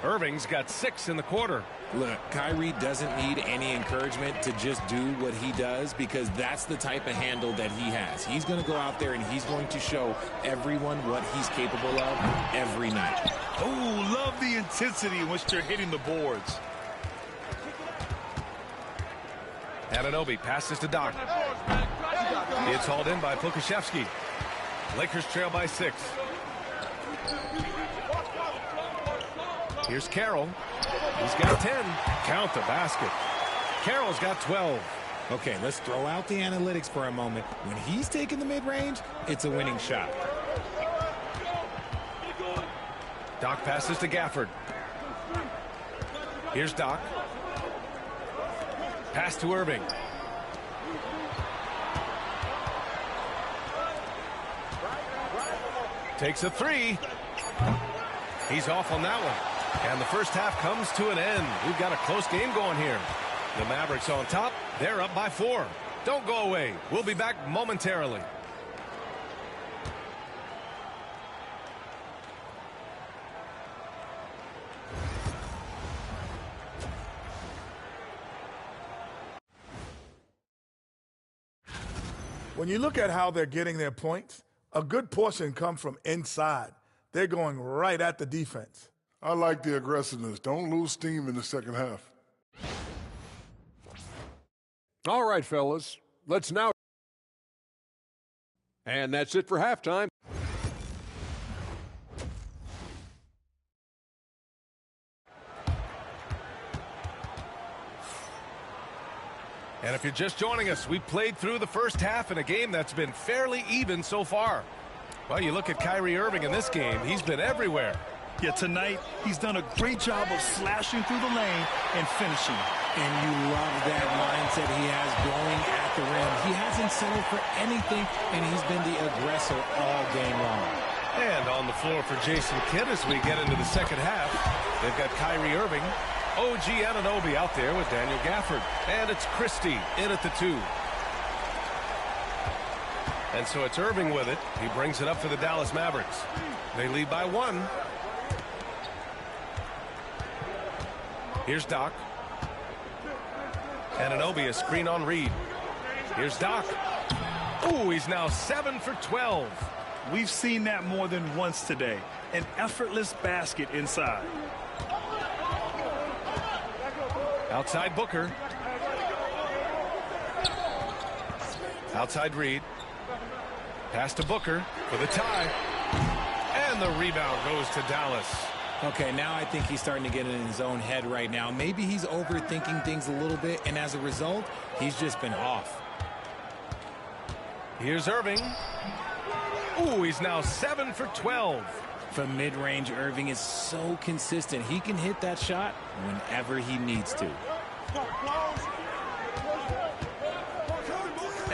Irving's got 6 in the quarter. Look, Kyrie doesn't need any encouragement to just do what he does, because that's the type of handle that he has. He's going to go out there and he's going to show everyone what he's capable of every night. Oh, love the intensity in which they're hitting the boards. Anunoby passes to Doc. It's hauled in by Pokuševski. Lakers trail by 6. Here's Carroll. He's got 10. Count the basket. Carroll's got 12. Okay, let's throw out the analytics for a moment. When he's taking the mid-range, it's a winning shot. Doc passes to Gafford. Here's Doc. Pass to Irving. Takes a 3. He's off on that one. And the first half comes to an end. We've got a close game going here. The Mavericks on top. They're up by 4. Don't go away. We'll be back momentarily. When you look at how they're getting their points, a good portion come from inside. They're going right at the defense. I like the aggressiveness. Don't lose steam in the second half. All right, fellas. Let's now. And that's it for halftime. And if you're just joining us, we've played through the first half in a game that's been fairly even so far. Well, you look at Kyrie Irving in this game, he's been everywhere. Yeah, tonight he's done a great job of slashing through the lane and finishing. And you love that mindset he has going at the rim. He hasn't settled for anything, and he's been the aggressor all game long. And on the floor for Jason Kidd as we get into the second half, they've got Kyrie Irving, OG Anunoby out there with Daniel Gafford. And it's Christie in at the 2. And so it's Irving with it. He brings it up for the Dallas Mavericks. They lead by 1. Here's Doc. Anunoby, a screen on Reed. Here's Doc. Ooh, he's now 7 for 12. We've seen that more than once today. An effortless basket inside. Outside Booker. Outside Reed. Pass to Booker for the tie. And the rebound goes to Dallas. Okay, now I think he's starting to get in his own head right now. Maybe he's overthinking things a little bit, and as a result, he's just been off. Here's Irving. Ooh, he's now 7 for 12. From mid-range, Irving is so consistent. He can hit that shot whenever he needs to.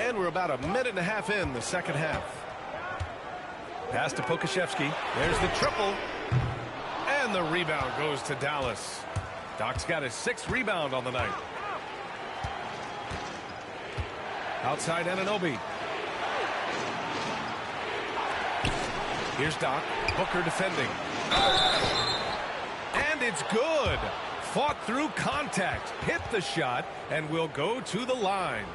And we're about a minute and a half in the second half. Pass to Pokusevski. There's the triple. And the rebound goes to Dallas. Doc's got his 6th rebound on the night. Outside Anunoby. Here's Doc. Booker defending. And it's good. Fought through contact. Hit the shot and will go to the line.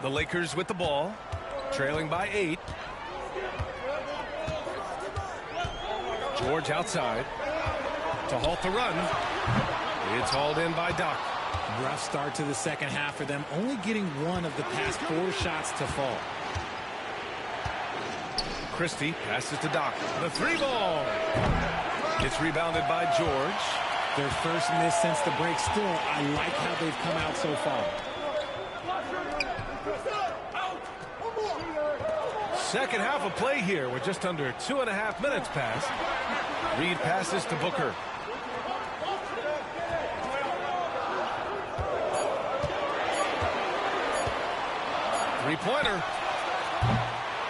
The Lakers with the ball, trailing by 8. George outside to halt the run. It's hauled in by Doc. Rough start to the second half for them, only getting 1 of the past 4 shots to fall. Christie passes to Doc. The 3-ball. It's rebounded by George. Their first miss since the break. Still, I like how they've come out so far. Second half of play here with just under 2.5 minutes passed. Reed passes to Booker. Three-pointer.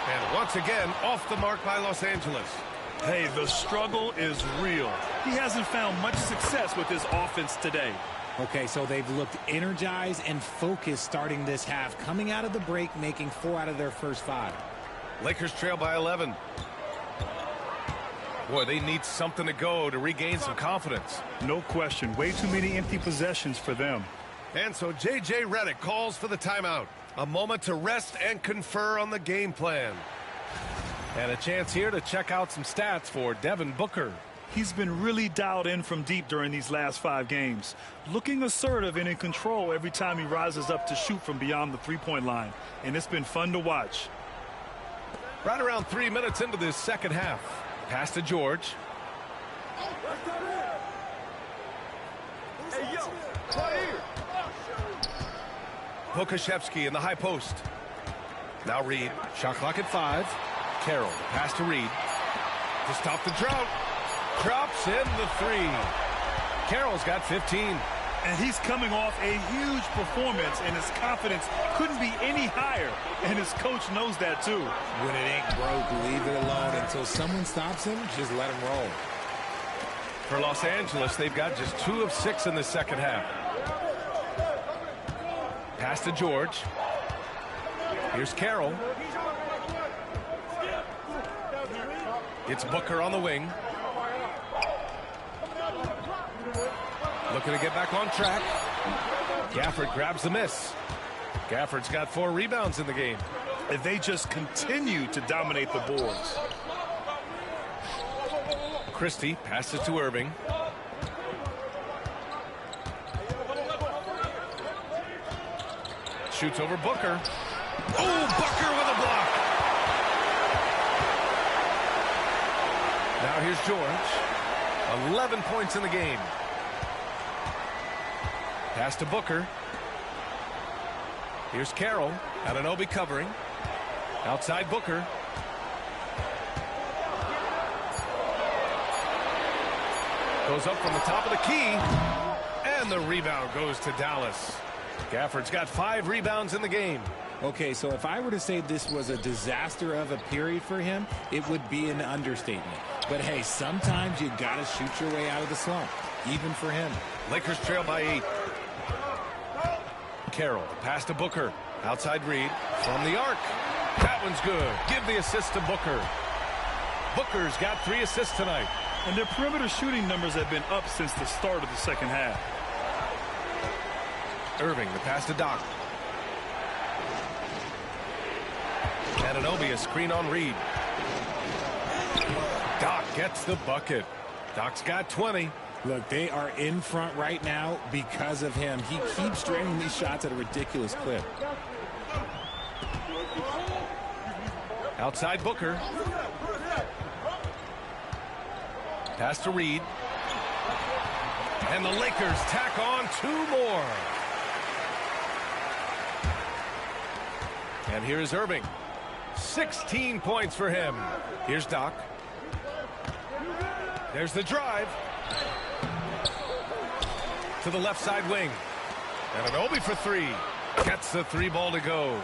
And once again, off the mark by Los Angeles. Hey, the struggle is real. He hasn't found much success with his offense today. Okay, so they've looked energized and focused starting this half, coming out of the break, making 4 out of their first 5. Lakers trail by 11. Boy, they need something to go to regain some confidence. No question. Way too many empty possessions for them. And so J.J. Redick calls for the timeout. A moment to rest and confer on the game plan. And a chance here to check out some stats for Devin Booker. He's been really dialed in from deep during these last 5 games. Looking assertive and in control every time he rises up to shoot from beyond the three-point line. And it's been fun to watch. Right around 3 minutes into this second half. Pass to George. Hey, yo, right here. Pokusevski in the high post. Now Reed. Shot clock at 5. Carroll. Pass to Reed. To stop the drought. Drops in the 3. Carroll's got 15. And he's coming off a huge performance, and his confidence couldn't be any higher. And his coach knows that, too. When it ain't broke, leave it alone. Until someone stops him, just let him roll. For Los Angeles, they've got just 2 of 6 in the second half. Pass to George. Here's Carroll. It's Booker on the wing. Looking to get back on track. Gafford grabs the miss. Gafford's got 4 rebounds in the game. And they just continue to dominate the boards. Christie passes to Irving. Shoots over Booker. Oh, Booker with a block. Now here's George. 11 points in the game. Pass to Booker. Here's Carroll. Anunoby covering. Outside Booker. Goes up from the top of the key. And the rebound goes to Dallas. Gafford's got 5 rebounds in the game. Okay, so if I were to say this was a disaster of a period for him, it would be an understatement. But hey, sometimes you got to shoot your way out of the slump, even for him. Lakers trail by 8. Carroll, pass to Booker. Outside Reed from the arc. That one's good. Give the assist to Booker. Booker's got 3 assists tonight. And their perimeter shooting numbers have been up since the start of the second half. Irving, the pass to Doc. Anunoby, a screen on Reed. Doc gets the bucket. Doc's got 20. Look, they are in front right now because of him. He keeps draining these shots at a ridiculous clip. Outside Booker. Pass to Reed. And the Lakers tack on 2 more. And here's Irving. 16 points for him. Here's Doc. There's the drive. To the left side wing. Anunoby for 3. Gets the 3 ball to go.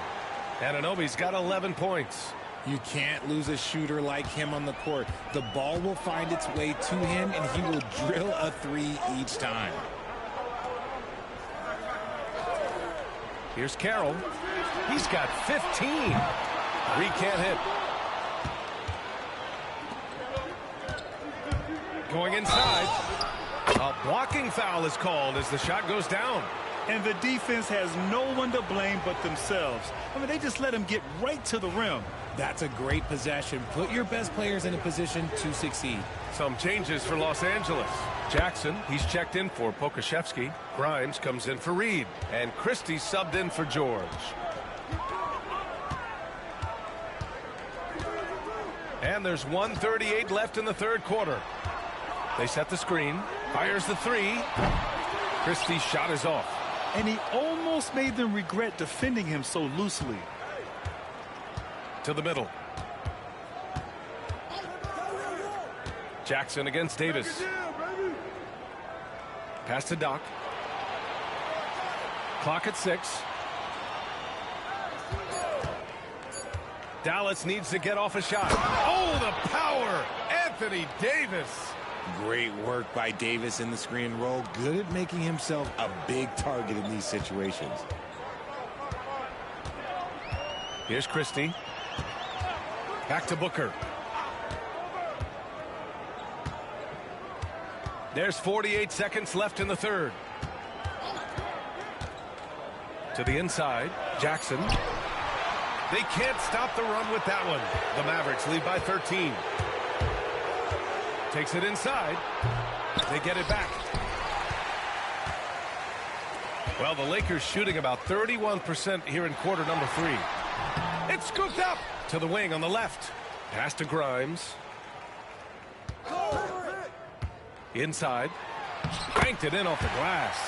Anunoby's got 11 points. You can't lose a shooter like him on the court. The ball will find its way to him, and he will drill a 3 each time. Here's Carroll. He's got 15. Reed can't hit. Going inside. A blocking foul is called as the shot goes down. And the defense has no one to blame but themselves. I mean, they just let him get right to the rim. That's a great possession. Put your best players in a position to succeed. Some changes for Los Angeles. Jackson, he's checked in for Pokusevski. Grimes comes in for Reed. And Christie subbed in for George. And there's 1:38 left in the third quarter. They set the screen. Fires the 3. Christie's shot is off. And he almost made them regret defending him so loosely. To the middle. Jackson against Davis. Pass to Doc. Clock at 6. Dallas needs to get off a shot. Oh, the power! Anthony Davis. Great work by Davis in the screen roll. Good at making himself a big target in these situations. Here's Christie. Back to Booker. There's 48 seconds left in the third. To the inside, Jackson. They can't stop the run with that one. The Mavericks lead by 13. Takes it inside. They get it back. Well, the Lakers shooting about 31% here in quarter number 3. It's scooped up to the wing on the left. Pass to Grimes. Inside. Banked it in off the glass.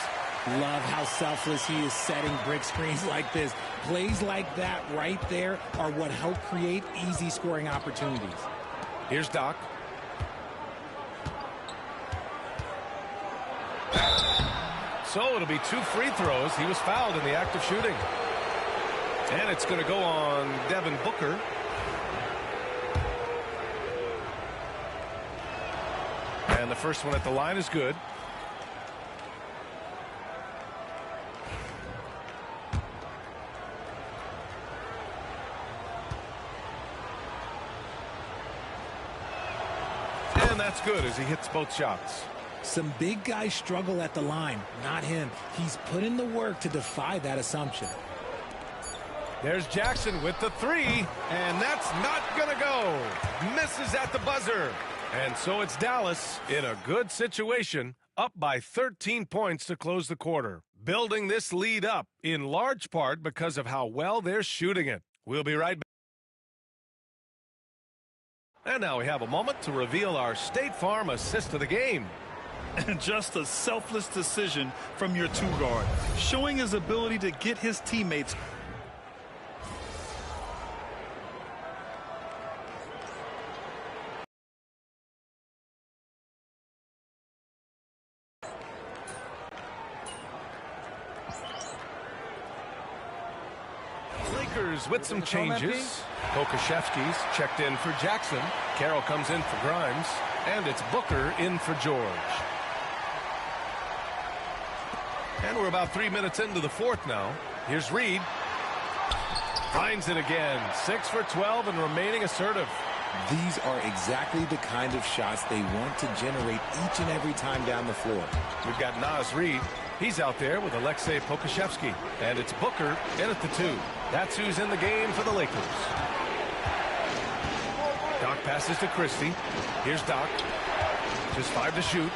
Love how selfless he is setting brick screens like this. Plays like that right there are what help create easy scoring opportunities. Here's Doc. So it'll be 2 free throws. He was fouled in the act of shooting. And it's going to go on Devin Booker. And the first one at the line is good. And that's good as he hits both shots. Some big guys struggle at the line, not him. He's put in the work to defy that assumption. There's Jackson with the 3, and that's not going to go. Misses at the buzzer. And so it's Dallas in a good situation, up by 13 points to close the quarter. building this lead up in large part because of how well they're shooting it. We'll be right back. And now we have a moment to reveal our State Farm assist of the game. And just a selfless decision from your two-guard, showing his ability to get his teammates. Lakers with some changes. Pokashevsky's checked in for Jackson. Carroll comes in for Grimes. And it's Booker in for George. And we're about 3 minutes into the fourth now. Here's Reed. Finds it again. 6 for 12 and remaining assertive. These are exactly the kind of shots they want to generate each and every time down the floor. We've got Naz Reed. He's out there with Alexei Pokashevsky. And it's Booker in at the 2. That's who's in the game for the Lakers. Doc passes to Christie. Here's Doc. Just 5 to shoot.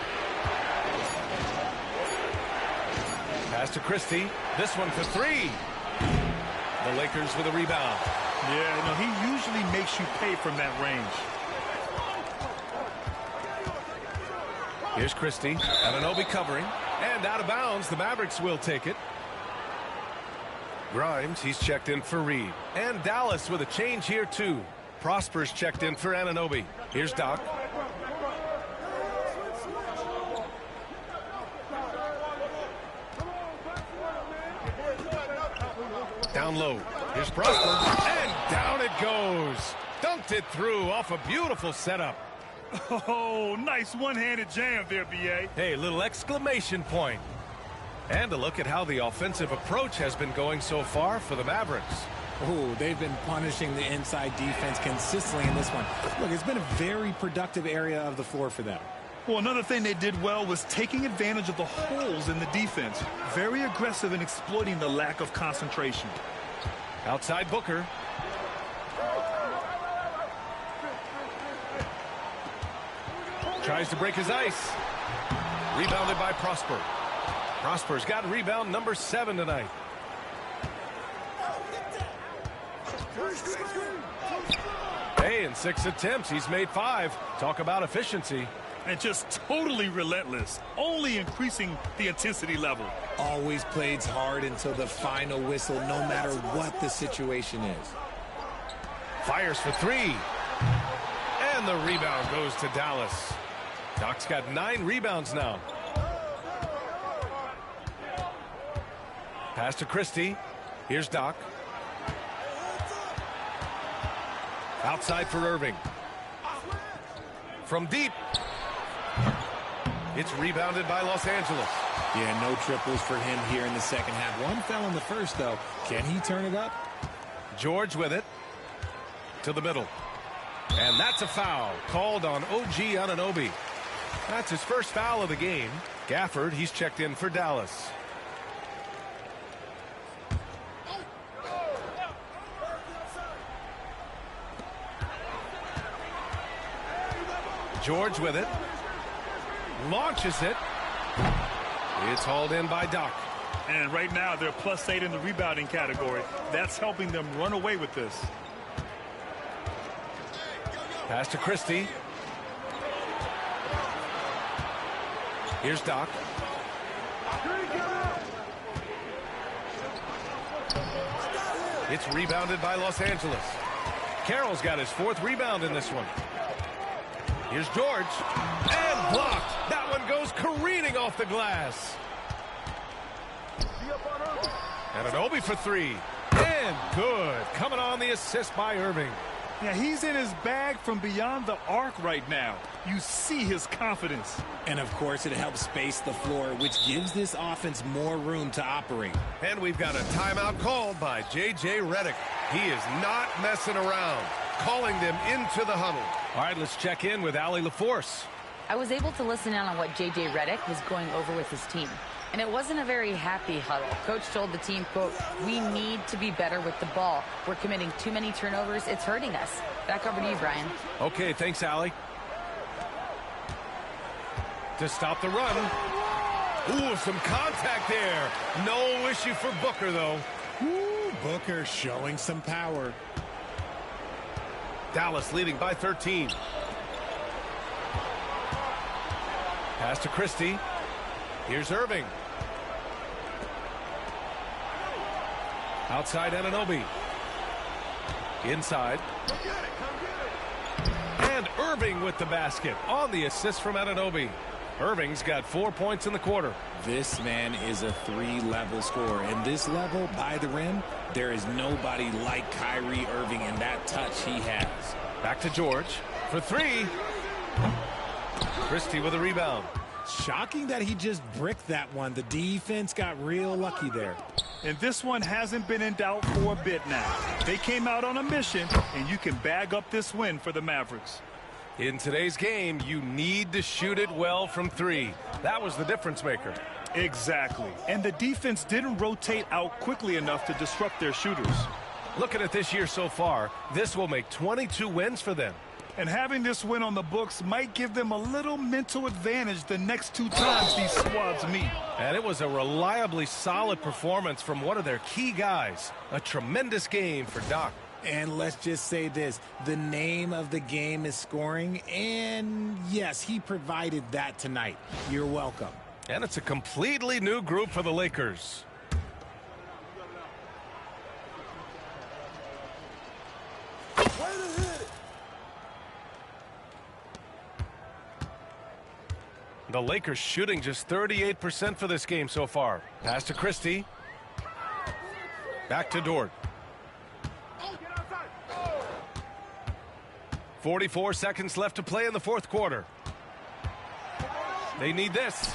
Pass to Christie. This one for 3. The Lakers with a rebound. Yeah, no, he usually makes you pay from that range. Here's Christie. Anunoby covering. And out of bounds. The Mavericks will take it. Grimes, he's checked in for Reed. And Dallas with a change here, too. Prosper's checked in for Anunoby. Here's Doc. Down low. Here's Prosper. And down it goes. Dunked it through off a beautiful setup. Oh, nice one-handed jam there, B.A. Hey, little exclamation point. And a look at how the offensive approach has been going so far for the Mavericks. Oh, they've been punishing the inside defense consistently in this one. Look, it's been a very productive area of the floor for them. Well, another thing they did well was taking advantage of the holes in the defense. Very aggressive in exploiting the lack of concentration. Outside Booker. Tries to break his ice. Rebounded by Prosper. Prosper's got rebound number 7 tonight. Hey, in 6 attempts, he's made 5. Talk about efficiency. And just totally relentless, only increasing the intensity level. Always plays hard until the final whistle, no matter what the situation is. Fires for 3. And the rebound goes to Dallas. Doc's got 9 rebounds now. Pass to Christie. Here's Doc. Outside for Irving. From deep. It's rebounded by Los Angeles. Yeah, no triples for him here in the second half. One fell in the first, though. Can he turn it up? George with it. To the middle. And that's a foul called on OG Anunoby. That's his first foul of the game. Gafford, he's checked in for Dallas. George with it. Launches it. It's hauled in by Doc. And right now they're +8 in the rebounding category. That's helping them run away with this. Pass to Christie. Here's Doc. It's rebounded by Los Angeles. Carroll's got his 4th rebound in this one. Here's George. And blocked. That one goes careening off the glass. Anunoby for 3. And good. Coming on the assist by Irving. Yeah, he's in his bag from beyond the arc right now. You see his confidence. And, of course, it helps space the floor, which gives this offense more room to operate. And we've got a timeout called by J.J. Redick. He is not messing around, calling them into the huddle. All right, let's check in with Allie LaForce. I was able to listen in on what J.J. Redick was going over with his team. And it wasn't a very happy huddle. Coach told the team, quote, "We need to be better with the ball. We're committing too many turnovers. It's hurting us." Back over to you, Brian. Okay, thanks, Allie. To stop the run. Ooh, some contact there. No issue for Booker, though. Ooh, Booker showing some power. Dallas leading by 13. Pass to Christie. Here's Irving. Outside Anunoby. Inside. And Irving with the basket on the assist from Anunoby. Irving's got 4 points in the quarter. This man is a 3-level scorer. And this level by the rim, there is nobody like Kyrie Irving in that touch he has. Back to George for 3. Christie with a rebound. Shocking that he just bricked that one. The defense got real lucky there. And this one hasn't been in doubt for a bit now. They came out on a mission, and you can bag up this win for the Mavericks. In today's game, you need to shoot it well from 3. That was the difference maker. Exactly. And the defense didn't rotate out quickly enough to disrupt their shooters. Looking at this year so far, this will make 22 wins for them. And having this win on the books might give them a little mental advantage the next 2 times these squads meet. And it was a reliably solid performance from one of their key guys. A tremendous game for Doc. And let's just say this, the name of the game is scoring, and yes, he provided that tonight. You're welcome. And it's a completely new group for the Lakers. The Lakers shooting just 38% for this game so far. Pass to Christie. Back to Dort. 44 seconds left to play in the fourth quarter. They need this.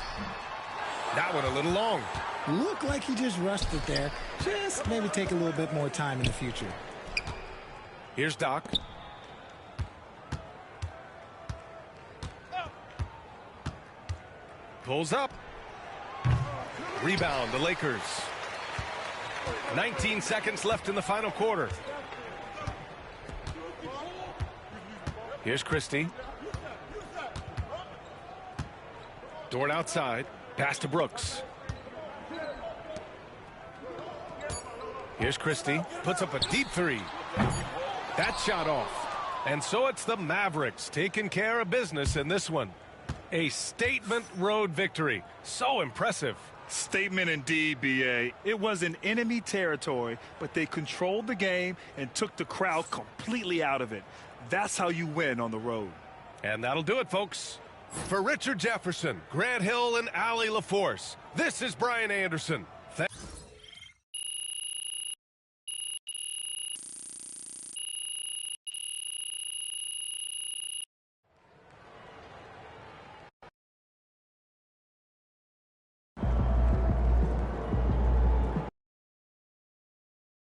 That one a little long. Looked like he just rushed it there. Just maybe take a little bit more time in the future. Here's Doc. Pulls up. Rebound, the Lakers. 19 seconds left in the final quarter. Here's Christie. Dort outside. Pass to Brooks. Here's Christie. Puts up a deep 3. That shot off. And so it's the Mavericks taking care of business in this one. A statement road victory. So impressive. Statement indeed, B.A. It was in enemy territory, but they controlled the game and took the crowd completely out of it. That's how you win on the road. And that'll do it, folks. For Richard Jefferson, Grant Hill, and Allie LaForce, this is Brian Anderson.